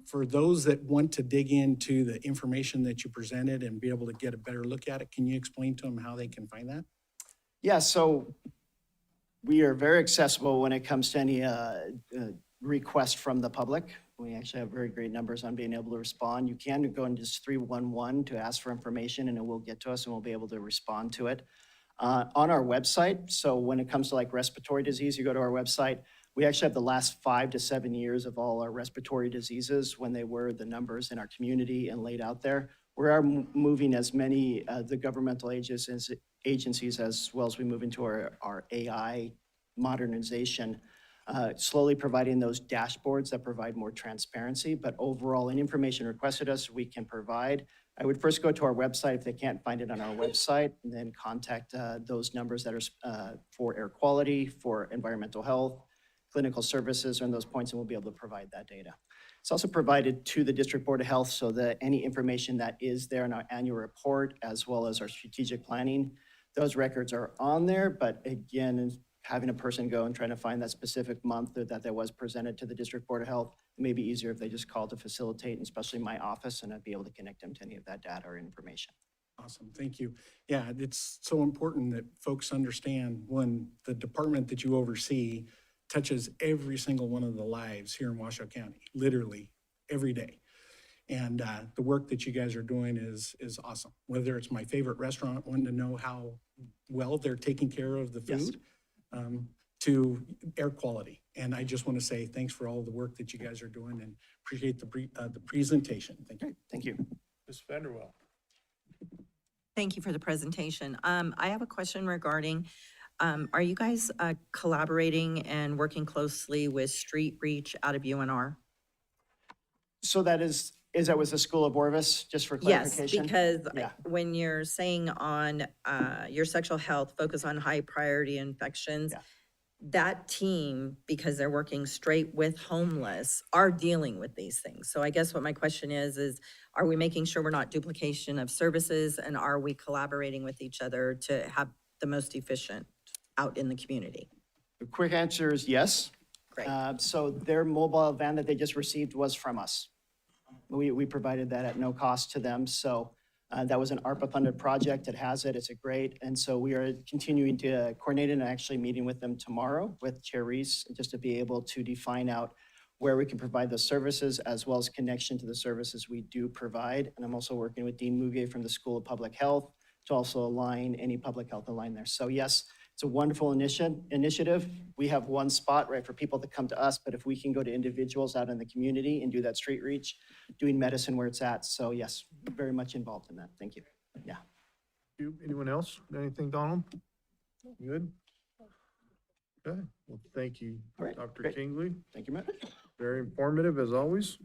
[SPEAKER 9] For those that want to dig into the information that you presented and be able to get a better look at it, can you explain to them how they can find that?
[SPEAKER 16] Yeah, so we are very accessible when it comes to any request from the public. We actually have very great numbers on being able to respond. You can go into just 311 to ask for information, and it will get to us and we'll be able to respond to it. On our website, so when it comes to like respiratory disease, you go to our website, we actually have the last 5 to 7 years of all our respiratory diseases, when they were the numbers in our community and laid out there. We are moving as many the governmental agencies as well as we move into our AI modernization, slowly providing those dashboards that provide more transparency. But overall, any information requested us, we can provide. I would first go to our website if they can't find it on our website, and then contact those numbers that are for air quality, for environmental health, clinical services, and those points, and we'll be able to provide that data. It's also provided to the District Board of Health so that any information that is there in our annual report, as well as our strategic planning, those records are on there, but again, having a person go and trying to find that specific month that was presented to the District Board of Health, it may be easier if they just call to facilitate, and especially my office, and I'd be able to connect them to any of that data or information.
[SPEAKER 9] Awesome, thank you. Yeah, it's so important that folks understand when the department that you oversee touches every single one of the lives here in Washoe County, literally every day. And the work that you guys are doing is awesome. Whether it's my favorite restaurant, wanting to know how well they're taking care of the
[SPEAKER 16] Yes.
[SPEAKER 9] food, to air quality. And I just want to say thanks for all the work that you guys are doing and appreciate the presentation. Thank you.
[SPEAKER 16] Thank you.
[SPEAKER 1] Ms. Vanderwell.
[SPEAKER 14] Thank you for the presentation. I have a question regarding, are you guys collaborating and working closely with Street Reach out of UNR?
[SPEAKER 16] So that is that with the School of Orvis, just for
[SPEAKER 14] Yes,
[SPEAKER 16] clarification?
[SPEAKER 14] because
[SPEAKER 16] Yeah.
[SPEAKER 14] when you're saying on your sexual health, focus on high priority infections,
[SPEAKER 16] Yeah.
[SPEAKER 14] that team, because they're working straight with homeless, are dealing with these things. So I guess what my question is are we making sure we're not duplication of services, and are we collaborating with each other to have the most efficient out in the community?
[SPEAKER 16] The quick answer is yes.
[SPEAKER 14] Great.
[SPEAKER 16] So their mobile van that they just received was from us. We provided that at no cost to them. So that was an ARPA-funded project. It has it. It's a great. And so we are continuing to coordinate and actually meeting with them tomorrow with Chair Reese, just to be able to define out where we can provide those services as well as connection to the services we do provide. And I'm also working with Dean Muge from the School of Public Health to also align any public health align there. So yes, it's a wonderful initiative. We have one spot, right, for people to come to us, but if we can go to individuals out in the community and do that street reach, doing medicine where it's at. So yes, very much involved in that. Thank you. Yeah.
[SPEAKER 1] Anyone else? Anything, Donald? Good? Okay, well, thank you,
[SPEAKER 16] All right,
[SPEAKER 1] Dr.
[SPEAKER 16] great.
[SPEAKER 1] Kingley.
[SPEAKER 16] Thank you, Matt.
[SPEAKER 1] Very informative as always.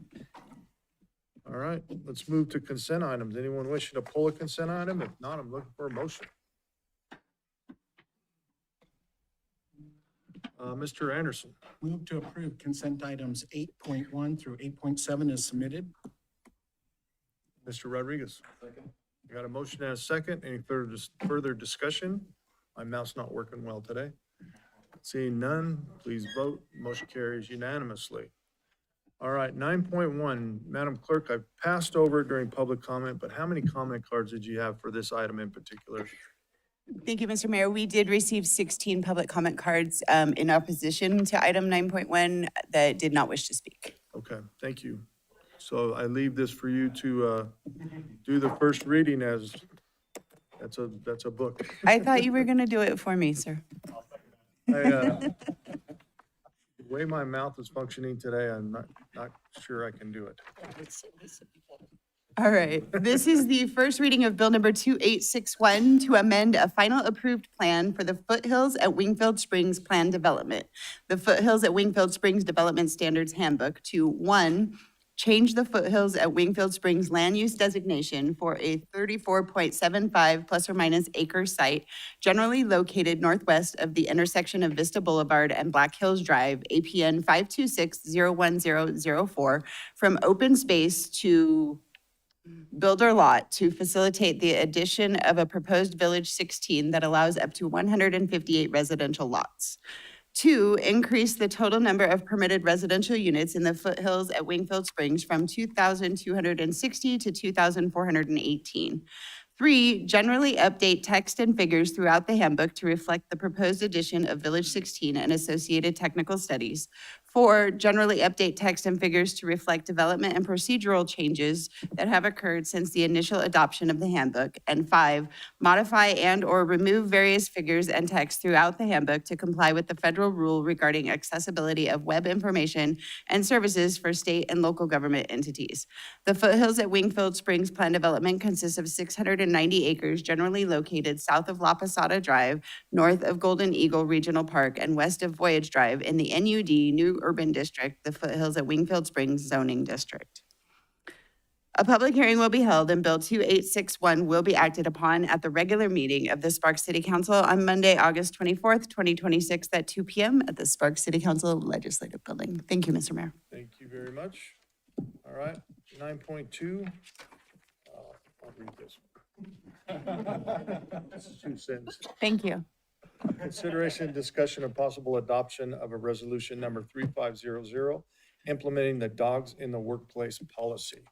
[SPEAKER 1] All right, let's move to consent items. Anyone wishing to pull a consent item? If not, I'm looking for a motion. Mr. Anderson.
[SPEAKER 9] Move to approve consent items 8.1 through 8.7 as submitted.
[SPEAKER 1] Mr. Rodriguez. I got a motion and a second. Any further discussion? My mouth's not working well today. Seeing none, please vote. Motion carries unanimously. All right, 9.1, Madam Clerk, I've passed over it during public comment, but how many comment cards did you have for this item in particular?
[SPEAKER 2] Thank you, Mr. Mayor. We did receive 16 public comment cards in opposition to item 9.1 that did not wish to speak.
[SPEAKER 1] Okay, thank you. So I leave this for you to do the first reading as, that's a book.
[SPEAKER 2] I thought you were going to do it for me, sir.
[SPEAKER 1] The way my mouth is functioning today, I'm not sure I can do it.
[SPEAKER 2] All right, this is the first reading of Bill number 2861 to amend a final approved plan for the Foothills at Wingfield Springs Plan Development. The Foothills at Wingfield Springs Development Standards Handbook to 1, change the Foothills at Wingfield Springs land use designation for a 34.75 plus or minus acre site generally located northwest of the intersection of Vista Boulevard and Black Hills Drive, APN 526-01004, from open space to builder lot to facilitate the addition of a proposed Village 16 that allows up to 158 residential lots. 2, increase the total number of permitted residential units in the Foothills at Wingfield Springs from 2,260 to 2,418. 3, generally update text and figures throughout the handbook to reflect the proposed addition of Village 16 and associated technical studies. 4, generally update text and figures to reflect development and procedural changes that have occurred since the initial adoption of the handbook. And 5, modify and/or remove various figures and text throughout the handbook to comply with the federal rule regarding accessibility of web information and services for state and local government entities. The Foothills at Wingfield Springs Plan Development consists of 690 acres generally located south of La Posada Drive, north of Golden Eagle Regional Park, and west of Voyage Drive in the NUD New Urban District, the Foothills at Wingfield Springs zoning district. A public hearing will be held and Bill 2861 will be acted upon at the regular meeting of the Sparks City Council on Monday, August 24th, 2026 at 2 p.m. at the Sparks City Council Legislative Building. Thank you, Mr. Mayor.
[SPEAKER 1] Thank you very much. All right, 9.2. I'll read this. This is 2 sentences.
[SPEAKER 2] Thank you.
[SPEAKER 1] Consideration and discussion of possible adoption of a resolution number 3500, implementing the dogs in the workplace policy.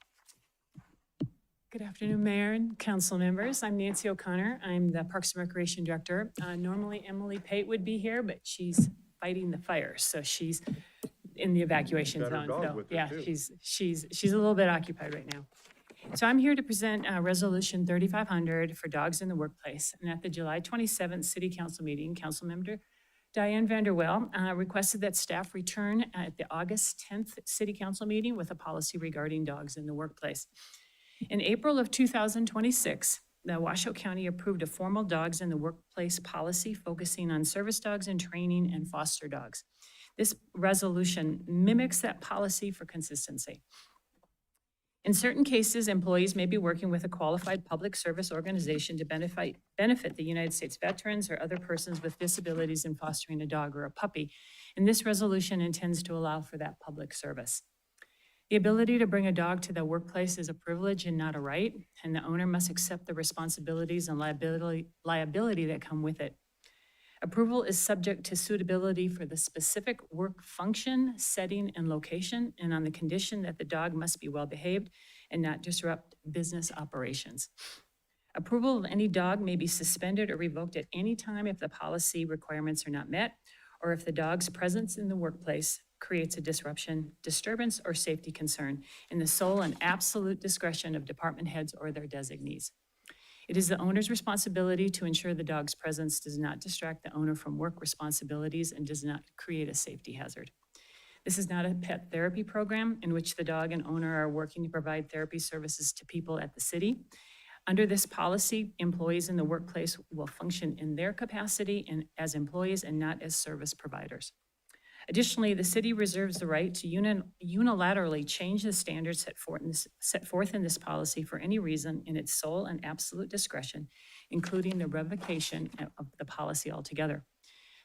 [SPEAKER 17] Good afternoon, Mayor and council members. I'm Nancy O'Connor. I'm the Parks and Recreation Director. Normally Emily Pate would be here, but she's fighting the fire, so she's in the evacuation
[SPEAKER 1] Got her
[SPEAKER 17] zone.
[SPEAKER 1] dog
[SPEAKER 17] So,
[SPEAKER 1] with her,
[SPEAKER 17] yeah,
[SPEAKER 1] too.
[SPEAKER 17] she's a little bit occupied right now. So I'm here to present Resolution 3500 for dogs in the workplace. And at the July 27th City Council meeting, Councilmember Diane Vanderwell requested that staff return at the August 10th City Council meeting with a policy regarding dogs in the workplace. In April of 2026, the Washoe County approved a formal dogs in the workplace policy focusing on service dogs and training and foster dogs. This resolution mimics that policy for consistency. In certain cases, employees may be working with a qualified public service organization to benefit the United States veterans or other persons with disabilities in fostering a dog or a puppy, and this resolution intends to allow for that public service. The ability to bring a dog to the workplace is a privilege and not a right, and the owner must accept the responsibilities and liability that come with it. Approval is subject to suitability for the specific work function, setting, and location, and on the condition that the dog must be well-behaved and not disrupt business operations. Approval of any dog may be suspended or revoked at any time if the policy requirements are not met, or if the dog's presence in the workplace creates a disruption, disturbance, or safety concern in the sole and absolute discretion of department heads or their designees. It is the owner's responsibility to ensure the dog's presence does not distract the owner from work responsibilities and does not create a safety hazard. This is not a pet therapy program in which the dog and owner are working to provide therapy services to people at the city. Under this policy, employees in the workplace will function in their capacity and as employees and not as service providers. Additionally, the city reserves the right to unilaterally change the standards set forth in this policy for any reason in its sole and absolute discretion, including the revocation of the policy altogether.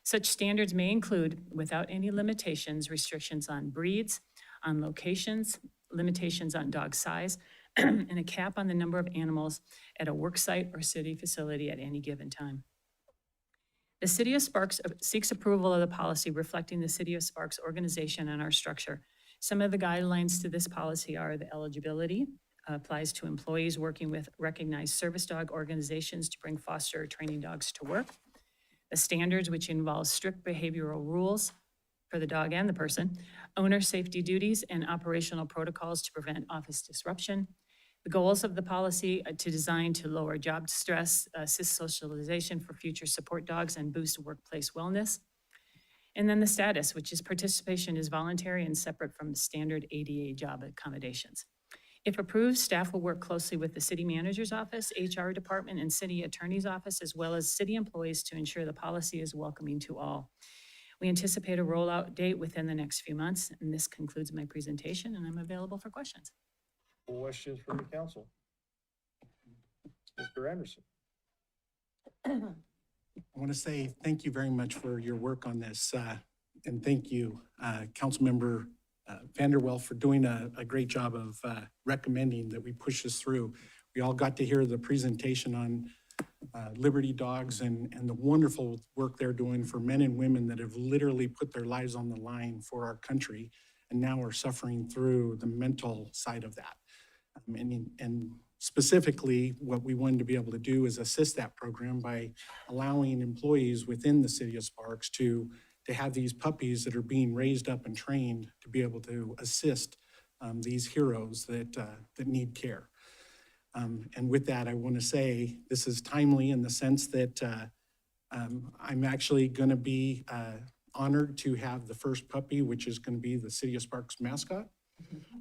[SPEAKER 17] Such standards may include, without any limitations, restrictions on breeds, on locations, limitations on dog size, and a cap on the number of animals at a work site or city facility at any given time. The City of Sparks seeks approval of the policy reflecting the City of Sparks organization and our structure. Some of the guidelines to this policy are the eligibility applies to employees working with recognized service dog organizations to bring foster or training dogs to work. The standards, which involve strict behavioral rules for the dog and the person, owner safety duties, and operational protocols to prevent office disruption. The goals of the policy are to design to lower job stress, assist socialization for future support dogs, and boost workplace wellness. And then the status, which is participation is voluntary and separate from standard ADA job accommodations. If approved, staff will work closely with the city manager's office, HR department, and city attorney's office, as well as city employees to ensure the policy is welcoming to all. We anticipate a rollout date within the next few months, and this concludes my presentation, and I'm available for questions.
[SPEAKER 1] Questions from the council? Mr. Anderson?
[SPEAKER 9] I want to say thank you very much for your work on this. And thank you, Councilmember Vanderwell, for doing a great job of recommending that we push this through. We all got to hear the presentation on Liberty Dogs and the wonderful work they're doing for men and women that have literally put their lives on the line for our country and now are suffering through the mental side of that. And specifically, what we wanted to be able to do is assist that program by allowing employees within the City of Sparks to have these puppies that are being raised up and trained to be able to assist these heroes that need care. And with that, I want to say this is timely in the sense that I'm actually going to be honored to have the first puppy, which is going to be the City of Sparks mascot.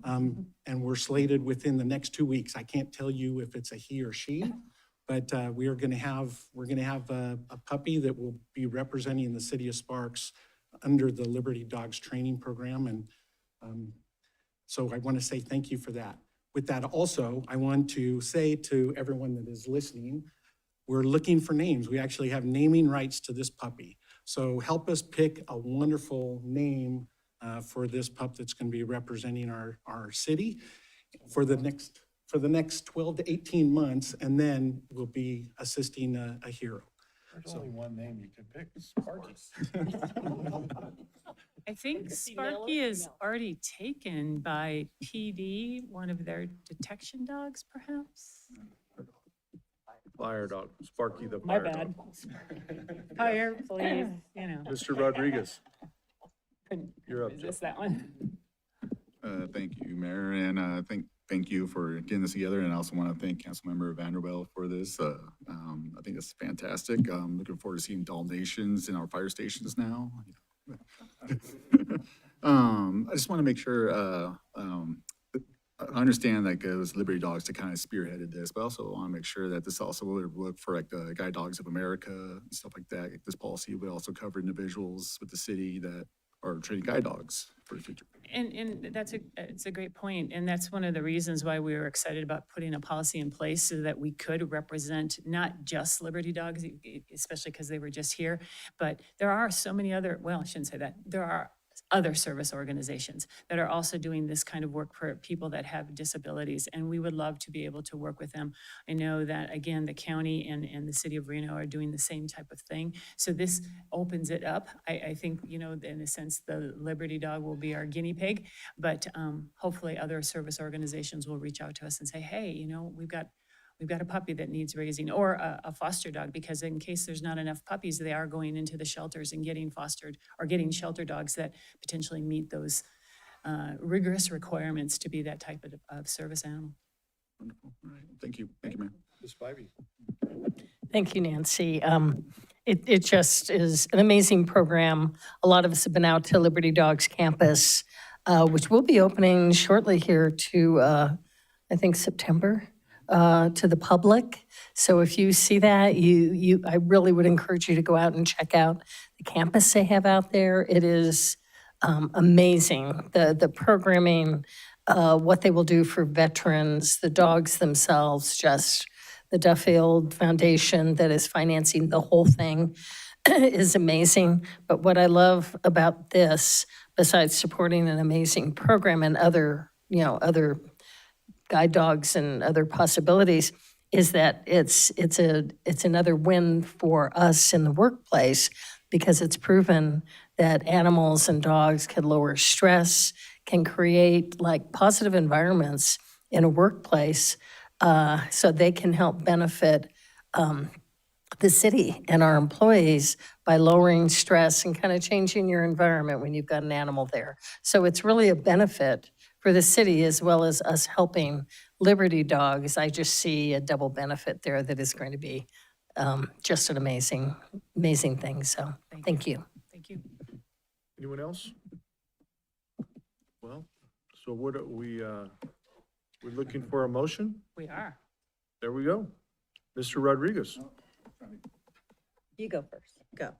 [SPEAKER 9] And we're slated within the next 2 weeks. I can't tell you if it's a he or she, but we're going to have a puppy that will be representing the City of Sparks under the Liberty Dogs training program. And so I want to say thank you for that. With that also, I want to say to everyone that is listening, we're looking for names. We actually have naming rights to this puppy. So help us pick a wonderful name for this pup that's going to be representing our city for the for the next 12 to 18 months, and then we'll be assisting a hero.
[SPEAKER 1] There's only one name you can pick, Sparky.
[SPEAKER 17] I think Sparky is already taken by PD, one of their detection dogs, perhaps?
[SPEAKER 1] Fire dog, Sparky the
[SPEAKER 17] My
[SPEAKER 1] fire
[SPEAKER 17] bad.
[SPEAKER 1] dog.
[SPEAKER 17] Fire, please, you know.
[SPEAKER 1] Mr. Rodriguez,
[SPEAKER 17] Couldn't
[SPEAKER 1] you're up.
[SPEAKER 17] resist that one.
[SPEAKER 15] Thank you, Mayor, and thank you for getting this together, and I also want to thank Councilmember Vanderbilt for this. I think it's fantastic. Looking forward to seeing Dalmatians in our fire stations now. I just want to make sure, I understand like it was Liberty Dogs that kind of spearheaded this, but also want to make sure that this also would work for like the Guide Dogs of America and stuff like that. This policy would also cover individuals with the city that are training guide dogs for the future.
[SPEAKER 17] And it's a great point, and that's one of the reasons why we were excited about putting a policy in place so that we could represent not just Liberty Dogs, especially because they were just here, but there are so many other, well, I shouldn't say that, there are other service organizations that are also doing this kind of work for people that have disabilities, and we would love to be able to work with them. I know that, again, the county and the city of Reno are doing the same type of thing, so this opens it up. I think, you know, in a sense, the Liberty Dog will be our guinea pig, but hopefully other service organizations will reach out to us and say, hey, you know, we've got a puppy that needs raising, or a foster dog, because in case there's not enough puppies, they are going into the shelters and getting fostered or getting shelter dogs that potentially meet those rigorous requirements to be that type of service animal.
[SPEAKER 15] Wonderful. All right. Thank you. Thank you, Mayor.
[SPEAKER 1] Ms. Spivey.
[SPEAKER 10] Thank you, Nancy. It just is an amazing program. A lot of us have been out to Liberty Dogs campus, which will be opening shortly here to, I think, September. To the public. So if you see that, I really would encourage you to go out and check out the campus they have out there. It is amazing, the programming, what they will do for veterans, the dogs themselves, just the Duffield Foundation that is financing the whole thing is amazing. But what I love about this, besides supporting an amazing program and other guide dogs and other possibilities, is that it's another win for us in the workplace, because it's proven that animals and dogs can lower stress, can create like positive environments in a workplace, so they can help benefit the city and our employees by lowering stress and kind of changing your environment when you've got an animal there. So it's really a benefit for the city as well as us helping Liberty Dogs. I just see a double benefit there that is going to be just an amazing thing. So thank you.
[SPEAKER 17] Thank you.
[SPEAKER 1] Anyone else? Well, so what are we're looking for a motion?
[SPEAKER 17] We are.
[SPEAKER 1] There we go. Mr. Rodriguez,
[SPEAKER 14] You go first. Go.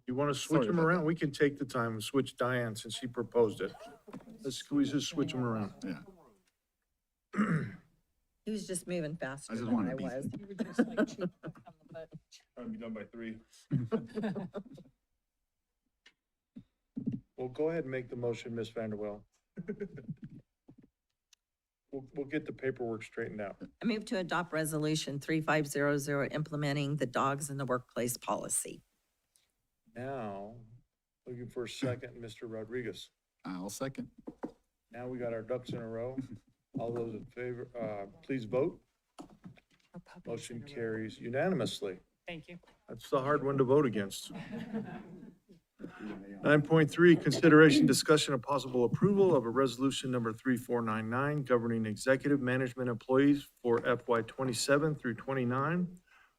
[SPEAKER 1] you want to switch
[SPEAKER 15] Sorry
[SPEAKER 1] them
[SPEAKER 15] about
[SPEAKER 1] around? We can take the time and switch Diane since she proposed it. We just switch them around.
[SPEAKER 15] Yeah.
[SPEAKER 14] He was just moving faster
[SPEAKER 15] I just
[SPEAKER 14] than
[SPEAKER 15] wanted
[SPEAKER 14] I
[SPEAKER 15] to be-
[SPEAKER 14] was.
[SPEAKER 13] Trying to be done by 3.
[SPEAKER 1] Well, go ahead and make the motion, Ms. Vanderwell. We'll get the paperwork straightened out.
[SPEAKER 14] I move to adopt Resolution 3500, implementing the dogs in the workplace policy.
[SPEAKER 1] Now, looking for a second, Mr. Rodriguez.
[SPEAKER 15] I'll second.
[SPEAKER 1] Now we got our ducks in a row. All those in favor, please vote.
[SPEAKER 17] Our puppies
[SPEAKER 1] Motion
[SPEAKER 17] in a row.
[SPEAKER 1] carries unanimously.
[SPEAKER 17] Thank you.
[SPEAKER 1] That's the hard one to vote against. 9.3, consideration, discussion, of possible approval of a resolution number 3499 governing executive management employees for FY 27 through 29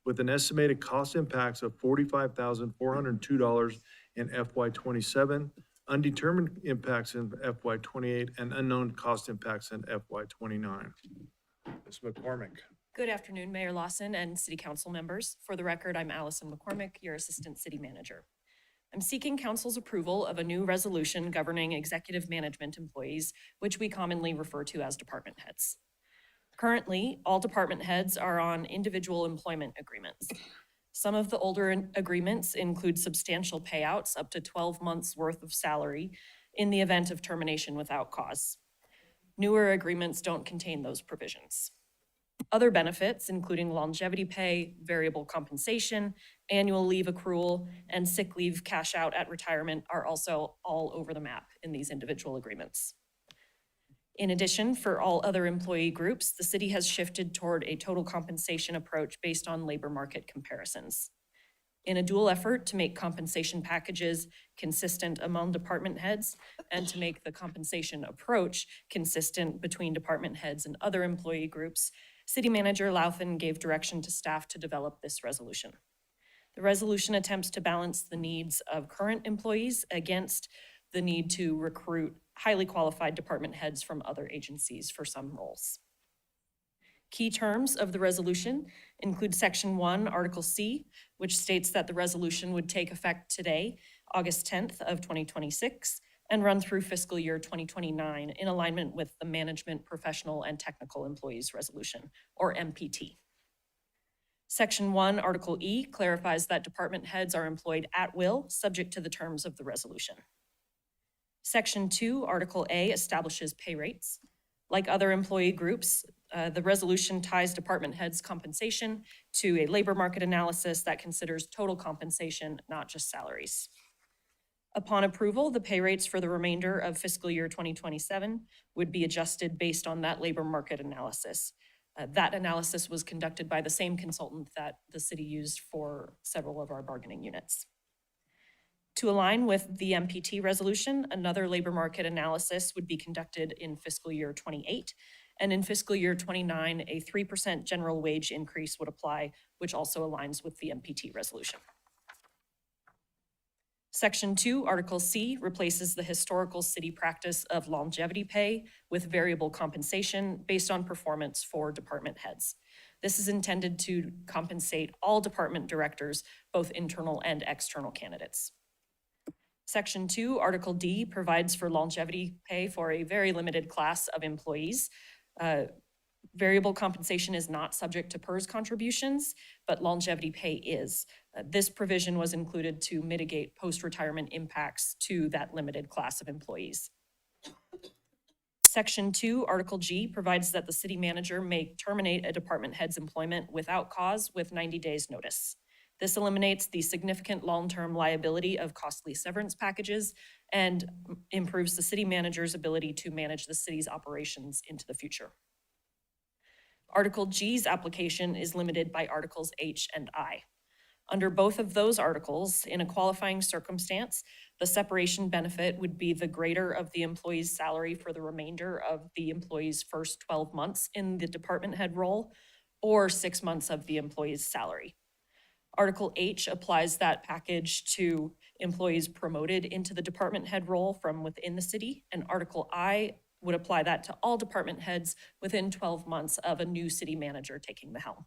[SPEAKER 1] with an estimated cost impacts of $45,402 in FY 27, undetermined impacts in FY 28, and unknown cost impacts in FY 29. Ms. McCormick.
[SPEAKER 18] Good afternoon, Mayor Lawson and City Council members. For the record, I'm Allison McCormick, your Assistant City Manager. I'm seeking Council's approval of a new resolution governing executive management employees, which we commonly refer to as department heads. Currently, all department heads are on individual employment agreements. Some of the older agreements include substantial payouts up to 12 months worth of salary in the event of termination without cause. Newer agreements don't contain those provisions. Other benefits, including longevity pay, variable compensation, annual leave accrual, and sick leave cash out at retirement, are also all over the map in these individual agreements. In addition, for all other employee groups, the city has shifted toward a total compensation approach based on labor market comparisons. In a dual effort to make compensation packages consistent among department heads and to make the compensation approach consistent between department heads and other employee groups, City Manager Lauthen gave direction to staff to develop this resolution. The resolution attempts to balance the needs of current employees against the need to recruit highly qualified department heads from other agencies for some roles. Key terms of the resolution include Section 1, Article C, which states that the resolution would take effect today, August 10th of 2026, and run through fiscal year 2029 in alignment with the Management, Professional, and Technical Employees Resolution, or MPT. Section 1, Article E, clarifies that department heads are employed at will, subject to the terms of the resolution. Section 2, Article A, establishes pay rates. Like other employee groups, the resolution ties department heads' compensation to a labor market analysis that considers total compensation, not just salaries. Upon approval, the pay rates for the remainder of fiscal year 2027 would be adjusted based on that labor market analysis. That analysis was conducted by the same consultant that the city used for several of our bargaining units. To align with the MPT resolution, another labor market analysis would be conducted in fiscal year 28, and in fiscal year 29, a 3% general wage increase would apply, which also aligns with the MPT resolution. Section 2, Article C, replaces the historical city practice of longevity pay with variable compensation based on performance for department heads. This is intended to compensate all department directors, both internal and external candidates. Section 2, Article D, provides for longevity pay for a very limited class of employees. Variable compensation is not subject to PERS contributions, but longevity pay is. This provision was included to mitigate post-retirement impacts to that limited class of employees. Section 2, Article G, provides that the city manager may terminate a department head's employment without cause with 90 days notice. This eliminates the significant long-term liability of costly severance packages and improves the city manager's ability to manage the city's operations into the future. Article G's application is limited by Articles H and I. Under both of those articles, in a qualifying circumstance, the separation benefit would be the greater of the employee's salary for the remainder of the employee's first 12 months in the department head role, or 6 months of the employee's salary. Article H applies that package to employees promoted into the department head role from within the city, and Article I would apply that to all department heads within 12 months of a new city manager taking the helm.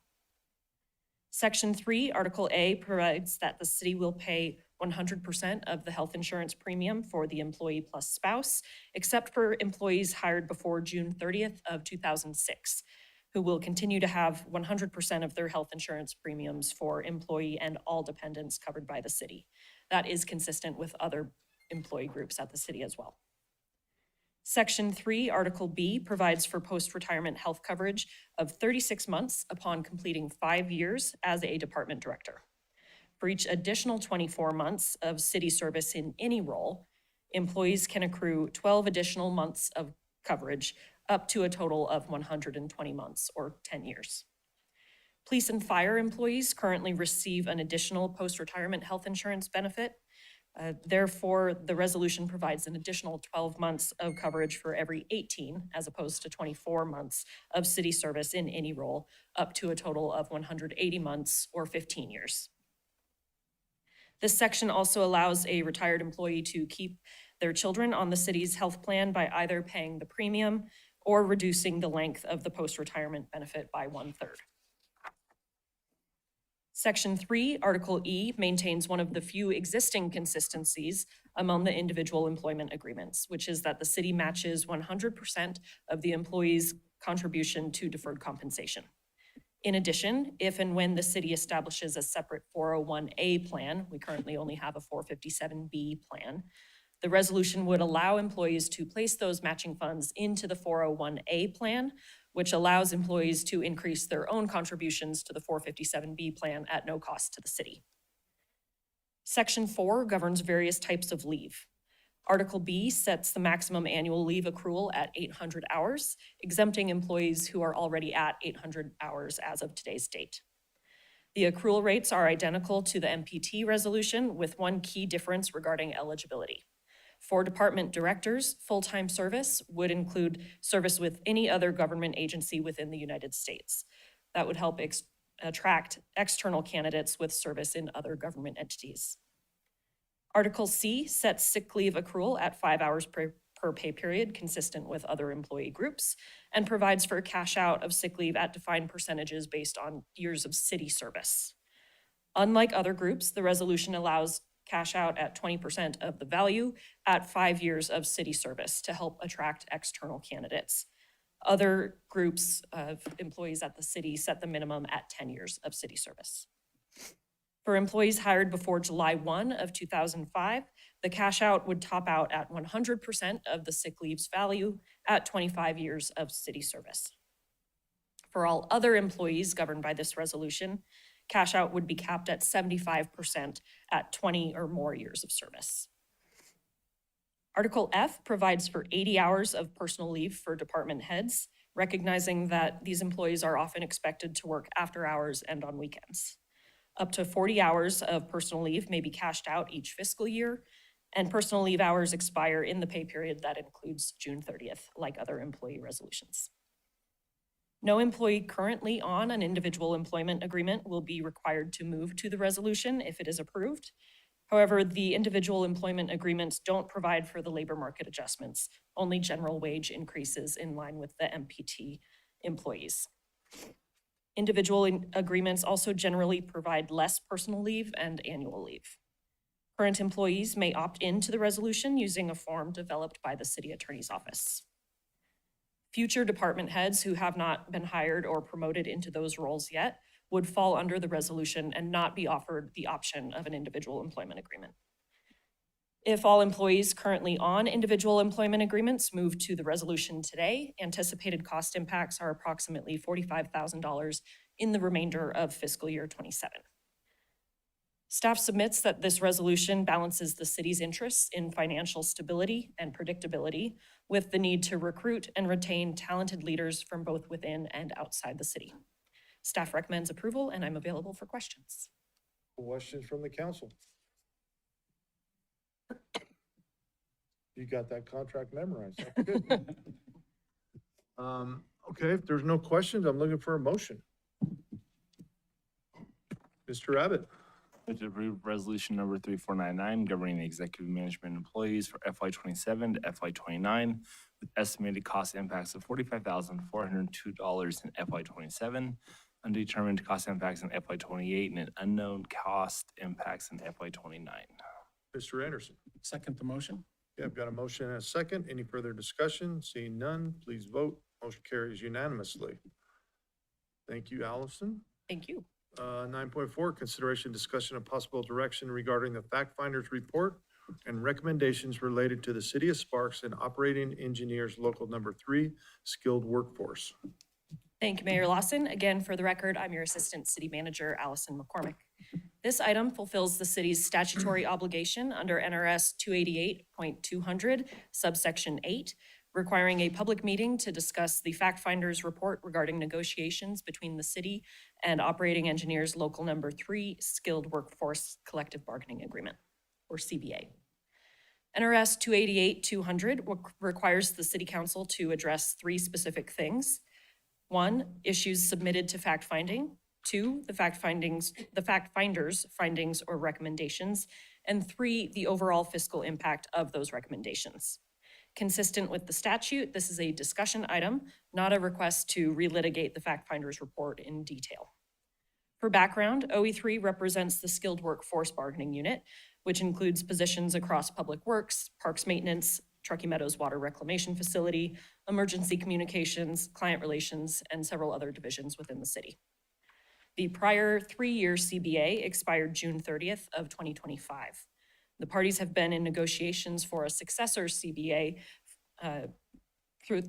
[SPEAKER 18] Section 3, Article A, provides that the city will pay 100% of the health insurance premium for the employee plus spouse, except for employees hired before June 30th of 2006. Who will continue to have 100% of their health insurance premiums for employee and all dependents covered by the city. That is consistent with other employee groups at the city as well. Section 3, Article B, provides for post-retirement health coverage of 36 months upon completing 5 years as a department director. For each additional 24 months of city service in any role, employees can accrue 12 additional months of coverage, up to a total of 120 months, or 10 years. Police and fire employees currently receive an additional post-retirement health insurance benefit. Therefore, the resolution provides an additional 12 months of coverage for every 18, as opposed to 24 months of city service in any role, up to a total of 180 months, or 15 years. This section also allows a retired employee to keep their children on the city's health plan by either paying the premium or reducing the length of the post-retirement benefit by 1/3. Section 3, Article E, maintains one of the few existing consistencies among the individual employment agreements, which is that the city matches 100% of the employee's contribution to deferred compensation. In addition, if and when the city establishes a separate 401A plan, we currently only have a 457B plan, The resolution would allow employees to place those matching funds into the 401A plan, which allows employees to increase their own contributions to the 457B plan at no cost to the city. Section 4 governs various types of leave. Article B sets the maximum annual leave accrual at 800 hours, exempting employees who are already at 800 hours as of today's date. The accrual rates are identical to the MPT resolution, with one key difference regarding eligibility. For department directors, full-time service would include service with any other government agency within the United States. That would help attract external candidates with service in other government entities. Article C sets sick leave accrual at 5 hours per pay period, consistent with other employee groups, and provides for cash out of sick leave at defined percentages based on years of city service. Unlike other groups, the resolution allows cash out at 20% of the value at 5 years of city service to help attract external candidates. Other groups of employees at the city set the minimum at 10 years of city service. For employees hired before July 1 of 2005, the cash out would top out at 100% of the sick leave's value at 25 years of city service. For all other employees governed by this resolution, cash out would be capped at 75% at 20 or more years of service. Article F provides for 80 hours of personal leave for department heads, recognizing that these employees are often expected to work after hours and on weekends. Up to 40 hours of personal leave may be cashed out each fiscal year, and personal leave hours expire in the pay period that includes June 30th, like other employee resolutions. No employee currently on an individual employment agreement will be required to move to the resolution if it is approved. However, the individual employment agreements don't provide for the labor market adjustments, only general wage increases in line with the MPT employees. Individual agreements also generally provide less personal leave and annual leave. Current employees may opt into the resolution using a form developed by the city attorney's office. Future department heads who have not been hired or promoted into those roles yet would fall under the resolution and not be offered the option of an individual employment agreement. If all employees currently on individual employment agreements move to the resolution today, anticipated cost impacts are approximately $45,000 in the remainder of fiscal year 27. Staff submits that this resolution balances the city's interests in financial stability and predictability with the need to recruit and retain talented leaders from both within and outside the city. Staff recommends approval, and I'm available for questions.
[SPEAKER 1] Questions from the council? You got that contract memorized. That's good. Okay, if there's no questions, I'm looking for a motion. Mr. Abbott.
[SPEAKER 13] To approve resolution number 3499 governing the executive management employees for FY 27 to FY 29 with estimated cost impacts of $45,402 in FY 27, undetermined cost impacts in FY 28, and an unknown cost impacts in FY 29.
[SPEAKER 1] Mr. Anderson.
[SPEAKER 9] Second the motion?
[SPEAKER 1] Okay, I've got a motion and a second. Any further discussion? Seeing none, please vote. Motion carries unanimously. Thank you, Allison.
[SPEAKER 18] Thank you.
[SPEAKER 1] 9.4, consideration, discussion, and possible direction regarding the fact finders report and recommendations related to the City of Sparks and Operating Engineers Local Number 3 Skilled Workforce.
[SPEAKER 18] Thank you, Mayor Lawson. Again, for the record, I'm your Assistant City Manager, Allison McCormick. This item fulfills the city's statutory obligation under NRS 288.200, subsection 8, requiring a public meeting to discuss the fact finders report regarding negotiations between the city and Operating Engineers Local Number 3 Skilled Workforce Collective Bargaining Agreement, or CBA. NRS 288.200 requires the City Council to address 3 specific things. 1, issues submitted to fact finding. 2, the fact finders' findings or recommendations. And 3, the overall fiscal impact of those recommendations. Consistent with the statute, this is a discussion item, not a request to relitigate the fact finders report in detail. For background, OE3 represents the Skilled Workforce Bargaining Unit, which includes positions across Public Works, Parks Maintenance, Truckee Meadows Water Reclamation Facility, Emergency Communications, Client Relations, and several other divisions within the city. The prior 3-year CBA expired June 30th of 2025. The parties have been in negotiations for a successor CBA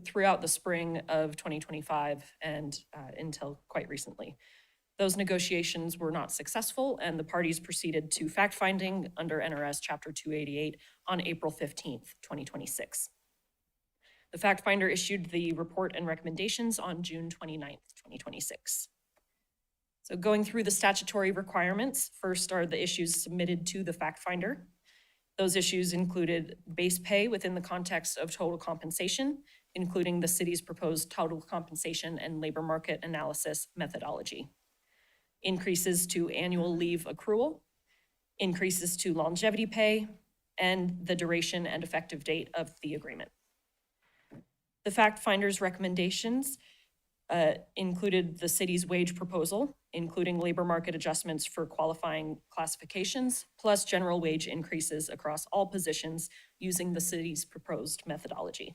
[SPEAKER 18] throughout the spring of 2025 and until quite recently. Those negotiations were not successful, and the parties proceeded to fact-finding under NRS Chapter 288 on April 15th, 2026. The fact finder issued the report and recommendations on June 29th, 2026. So going through the statutory requirements, first are the issues submitted to the fact finder. Those issues included base pay within the context of total compensation, including the city's proposed total compensation and labor market analysis methodology. Increases to annual leave accrual, increases to longevity pay, and the duration and effective date of the agreement. The fact finder's recommendations included the city's wage proposal, including labor market adjustments for qualifying classifications, plus general wage increases across all positions using the city's proposed methodology.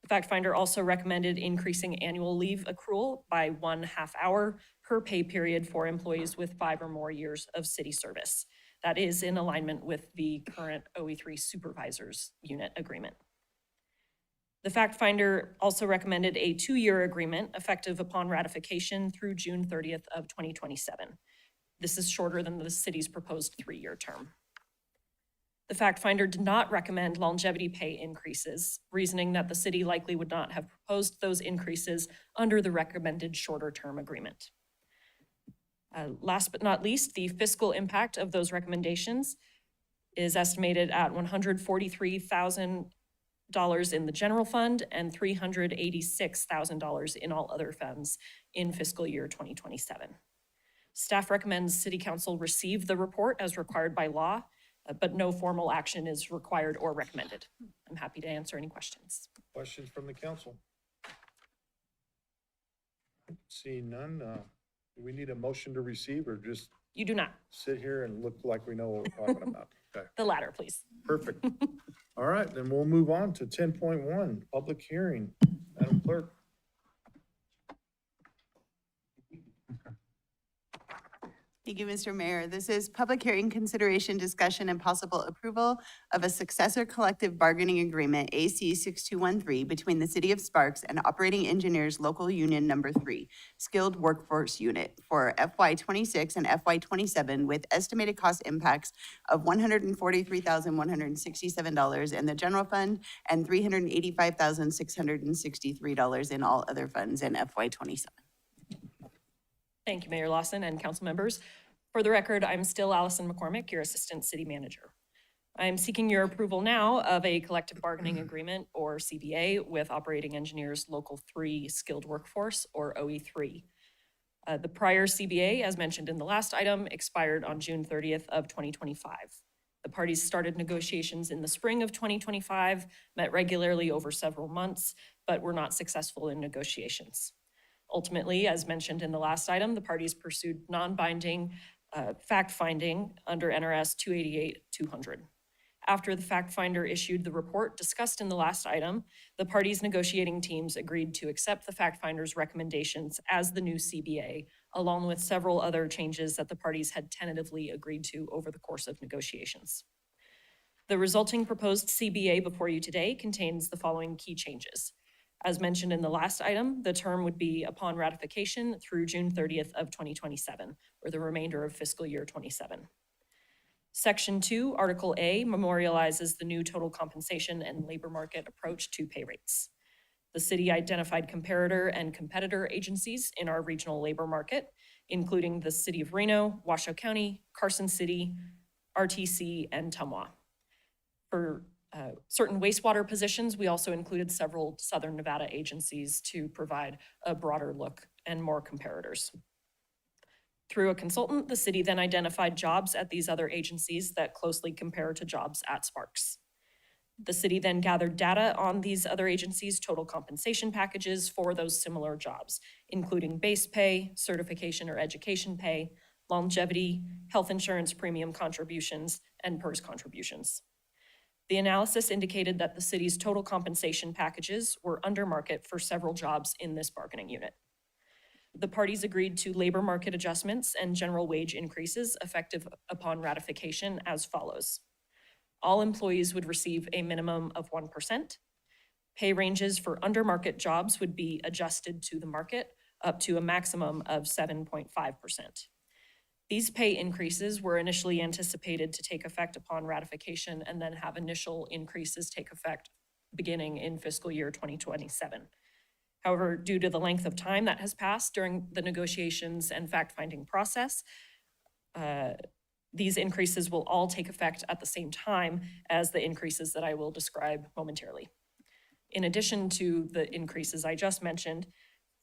[SPEAKER 18] The fact finder also recommended increasing annual leave accrual by 1/2 hour per pay period for employees with 5 or more years of city service. That is in alignment with the current OE3 supervisors unit agreement. The fact finder also recommended a 2-year agreement effective upon ratification through June 30th of 2027. This is shorter than the city's proposed 3-year term. The fact finder did not recommend longevity pay increases, reasoning that the city likely would not have proposed those increases under the recommended shorter term agreement. Last but not least, the fiscal impact of those recommendations is estimated at $143,000 in the general fund and $386,000 in all other funds in fiscal year 2027. Staff recommends City Council receive the report as required by law, but no formal action is required or recommended. I'm happy to answer any questions.
[SPEAKER 1] Questions from the council? Seeing none, do we need a motion to receive or just
[SPEAKER 18] You do not.
[SPEAKER 1] sit here and look like we know what we're talking about? Okay,
[SPEAKER 18] The latter, please.
[SPEAKER 1] perfect. All right, then we'll move on to 10.1, public hearing. Madam Clerk.
[SPEAKER 2] Thank you, Mr. Mayor. This is public hearing consideration, discussion, and possible approval of a successor collective bargaining agreement, AC 6213, between the City of Sparks and Operating Engineers Local Union Number 3, Skilled Workforce Unit for FY '26 and FY '27 with estimated cost impacts of $143,167 in the general fund and $385,663 in all other funds in FY '27.
[SPEAKER 18] Thank you, Mayor Lawson and council members. For the record, I'm still Allison McCormick, your Assistant City Manager. I am seeking your approval now of a collective bargaining agreement, or CBA, with Operating Engineers Local 3 Skilled Workforce, or OE3. The prior CBA, as mentioned in the last item, expired on June 30th of 2025. The parties started negotiations in the spring of 2025, met regularly over several months, but were not successful in negotiations. Ultimately, as mentioned in the last item, the parties pursued non-binding fact-finding under NRS 288-200. After the fact finder issued the report discussed in the last item, the parties' negotiating teams agreed to accept the fact finder's recommendations as the new CBA, along with several other changes that the parties had tentatively agreed to over the course of negotiations. The resulting proposed CBA before you today contains the following key changes. As mentioned in the last item, the term would be upon ratification through June 30th of 2027, or the remainder of fiscal year 27. Section 2, Article A, memorializes the new total compensation and labor market approach to pay rates. The city identified comparator and competitor agencies in our regional labor market, including the City of Reno, Washoe County, Carson City, RTC, and Tumwa. For certain wastewater positions, we also included several Southern Nevada agencies to provide a broader look and more comparators. Through a consultant, the city then identified jobs at these other agencies that closely compare to jobs at Sparks. The city then gathered data on these other agencies' total compensation packages for those similar jobs, including base pay, certification or education pay, longevity, health insurance premium contributions, and PERS contributions. The analysis indicated that the city's total compensation packages were under market for several jobs in this bargaining unit. The parties agreed to labor market adjustments and general wage increases effective upon ratification as follows. All employees would receive a minimum of 1%. Pay ranges for under-market jobs would be adjusted to the market up to a maximum of 7.5%. These pay increases were initially anticipated to take effect upon ratification and then have initial increases take effect beginning in fiscal year 2027. However, due to the length of time that has passed during the negotiations and fact-finding process, these increases will all take effect at the same time as the increases that I will describe momentarily. In addition to the increases I just mentioned,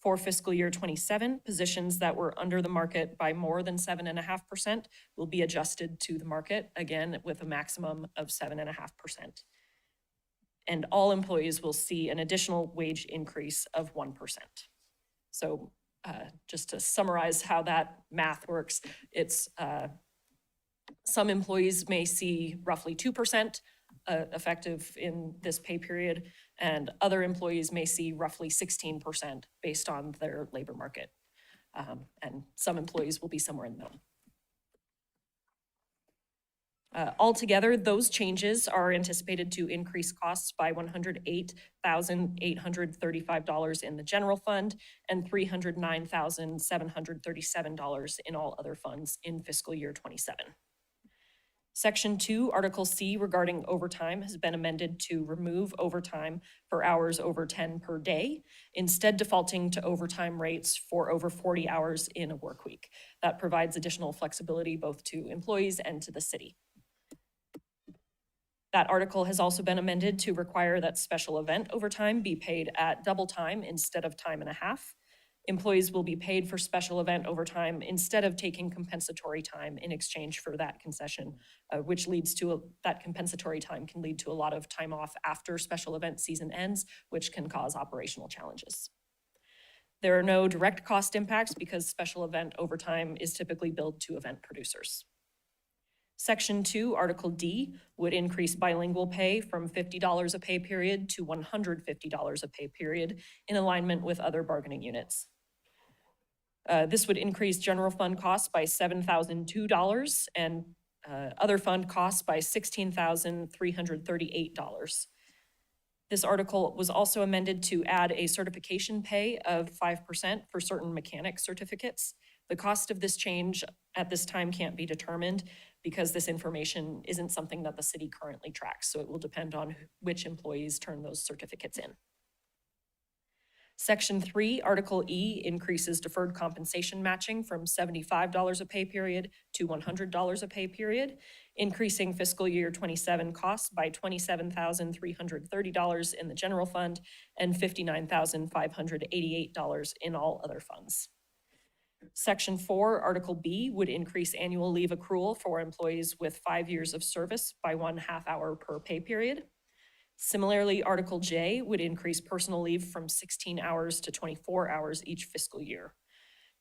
[SPEAKER 18] for fiscal year 27, positions that were under the market by more than 7.5% will be adjusted to the market, again, with a maximum of 7.5%. And all employees will see an additional wage increase of 1%. So just to summarize how that math works, it's some employees may see roughly 2% effective in this pay period, and other employees may see roughly 16% based on their labor market. And some employees will be somewhere in the middle. Altogether, those changes are anticipated to increase costs by $108,835 in the general fund and $309,737 in all other funds in fiscal year 27. Section 2, Article C regarding overtime has been amended to remove overtime for hours over 10 per day, instead defaulting to overtime rates for over 40 hours in a work week. That provides additional flexibility both to employees and to the city. That article has also been amended to require that special event overtime be paid at double time instead of time and a half. Employees will be paid for special event overtime instead of taking compensatory time in exchange for that concession, which leads to that compensatory time can lead to a lot of time off after special event season ends, which can cause operational challenges. There are no direct cost impacts because special event overtime is typically billed to event producers. Section 2, Article D, would increase bilingual pay from $50 a pay period to $150 a pay period in alignment with other bargaining units. This would increase general fund costs by $7,002 and other fund costs by $16,338. This article was also amended to add a certification pay of 5% for certain mechanic certificates. The cost of this change at this time can't be determined because this information isn't something that the city currently tracks, so it will depend on which employees turn those certificates in. Section 3, Article E increases deferred compensation matching from $75 a pay period to $100 a pay period, increasing fiscal year 27 costs by $27,330 in the general fund and $59,588 in all other funds. Section 4, Article B would increase annual leave accrual for employees with 5 years of service by 1/2 hour per pay period. Similarly, Article J would increase personal leave from 16 hours to 24 hours each fiscal year.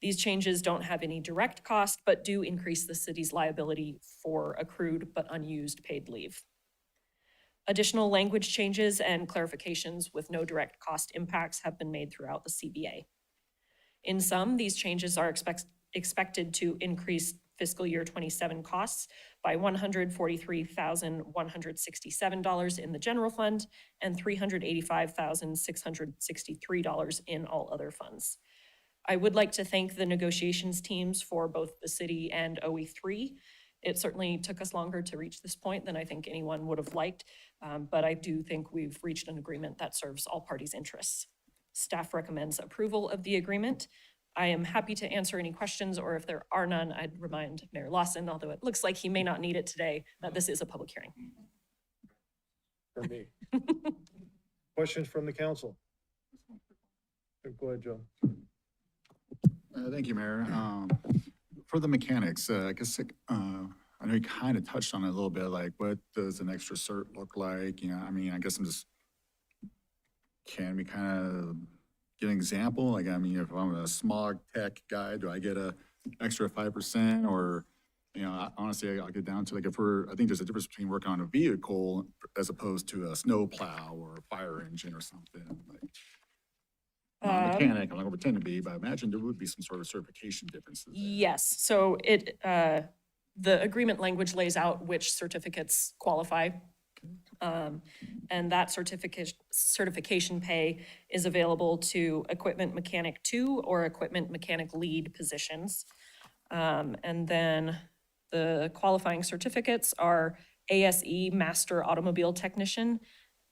[SPEAKER 18] These changes don't have any direct cost, but do increase the city's liability for accrued but unused paid leave. Additional language changes and clarifications with no direct cost impacts have been made throughout the CBA. In sum, these changes are expected to increase fiscal year 27 costs by $143,167 in the general fund and $385,663 in all other funds. I would like to thank the negotiations teams for both the city and OE3. It certainly took us longer to reach this point than I think anyone would have liked, but I do think we've reached an agreement that serves all parties' interests. Staff recommends approval of the agreement. I am happy to answer any questions, or if there are none, I'd remind Mayor Lawson, although it looks like he may not need it today, that this is a public hearing.
[SPEAKER 1] For me. Questions from the council? Go ahead, Joe.
[SPEAKER 15] Thank you, Mayor. For the mechanics, I guess, I know you kind of touched on it a little bit, like what does an extra cert look like? You know, I mean, I guess can we kind of get an example? Like, I mean, if I'm a smog tech guy, do I get a extra 5%? Or, you know, honestly, I'll get down to like, I think there's a difference between working on a vehicle as opposed to a snow plow or a fire engine or something. Like, I'm not a mechanic, I'm not gonna pretend to be, but I imagine there would be some sort of certification differences there.
[SPEAKER 18] Yes, so the agreement language lays out which certificates qualify. And that certification pay is available to equipment mechanic 2 or equipment mechanic lead positions. And then the qualifying certificates are ASE Master Automobile Technician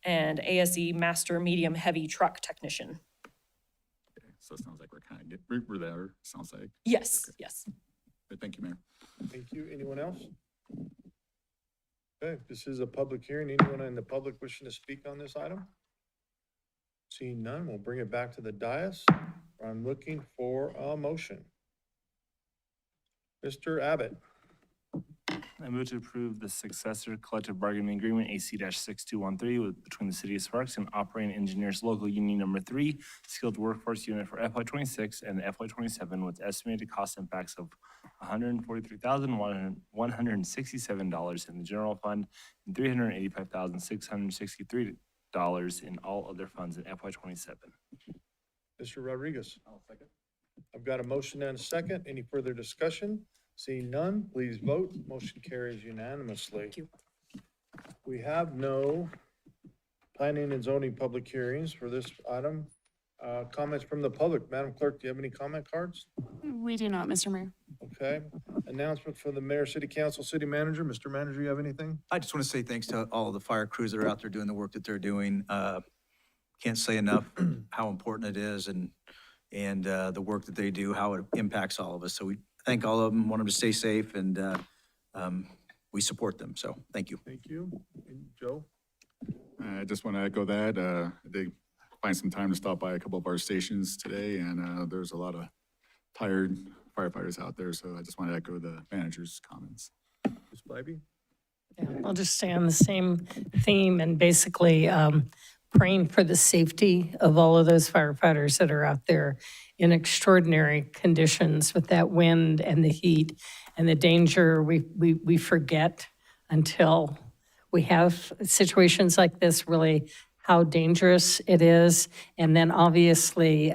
[SPEAKER 18] and ASE Master Medium Heavy Truck Technician.
[SPEAKER 15] So it sounds like we're kind of, we're there, sounds like.
[SPEAKER 18] Yes,
[SPEAKER 15] Okay.
[SPEAKER 18] yes.
[SPEAKER 15] But thank you, Mayor.
[SPEAKER 1] Thank you. Anyone else? Okay, this is a public hearing. Anyone in the public wishing to speak on this item? Seeing none, we'll bring it back to the dais. I'm looking for a motion. Mr. Abbott,
[SPEAKER 13] I move to approve the successor collective bargaining agreement AC-6213 between the City of Sparks and Operating Engineers Local Union Number 3, Skilled Workforce Unit for FY26 and FY27 with estimated cost impacts of $143,167 in the general fund and $385,663 in all other funds in FY27.
[SPEAKER 1] Mr. Rodriguez. I've got a motion and a second. Any further discussion? Seeing none, please vote. Motion carries unanimously.
[SPEAKER 18] Thank you.
[SPEAKER 1] We have no planning and zoning public hearings for this item. Comments from the public. Madam Clerk, do you have any comment cards?
[SPEAKER 2] We do not, Mr. Mayor.
[SPEAKER 1] Okay. Announcement from the mayor, city council, city manager. Mr. Manager, you have anything?
[SPEAKER 19] I just want to say thanks to all of the fire crews that are out there doing the work that they're doing. Can't say enough how important it is and the work that they do, how it impacts all of us. So we thank all of them, want them to stay safe, and we support them. So thank you.
[SPEAKER 1] Thank you. And Joe?
[SPEAKER 15] I just want to echo that. They find some time to stop by a couple of our stations today, and there's a lot of tired firefighters out there. So I just want to echo the manager's comments.
[SPEAKER 1] Ms. Bybee?
[SPEAKER 10] Yeah, I'll just stay on the same theme and basically praying for the safety of all of those firefighters that are out there in extraordinary conditions with that wind and the heat and the danger. We forget until we have situations like this, really how dangerous it is. And then obviously,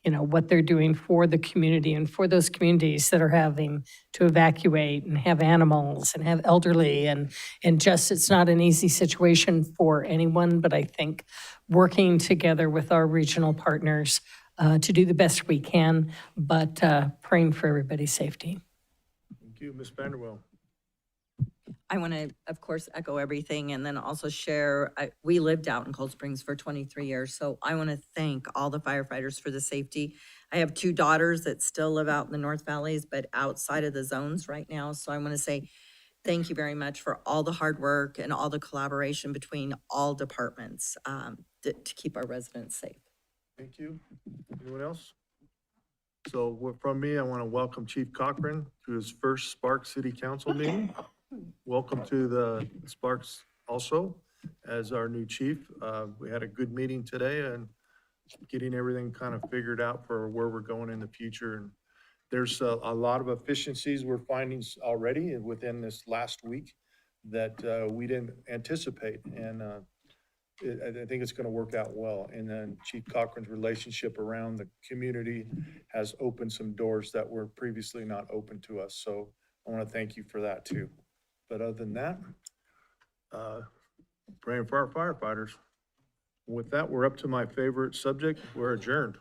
[SPEAKER 10] what they're doing for the community and for those communities that are having to evacuate and have animals and have elderly and just, it's not an easy situation for anyone, but I think working together with our regional partners to do the best we can, but praying for everybody's safety.
[SPEAKER 1] Thank you. Ms. Vanderwell?
[SPEAKER 14] I want to, of course, echo everything and then also share, we lived out in Cold Springs for 23 years, so I want to thank all the firefighters for the safety. I have 2 daughters that still live out in the North Valleys, but outside of the zones right now, so I want to say thank you very much for all the hard work and all the collaboration between all departments to keep our residents safe.
[SPEAKER 1] Thank you. Anyone else? So from me, I want to welcome Chief Cochran to his first Sparks City Council meeting. Welcome to the Sparks also as our new chief. We had a good meeting today and getting everything kind of figured out for where we're going in the future. And there's a lot of efficiencies we're finding already within this last week that we didn't anticipate. And I think it's going to work out well. And then Chief Cochran's relationship around the community has opened some doors that were previously not open to us. So I want to thank you for that too. But other than that, praying for our firefighters. With that, we're up to my favorite subject. We're adjourned.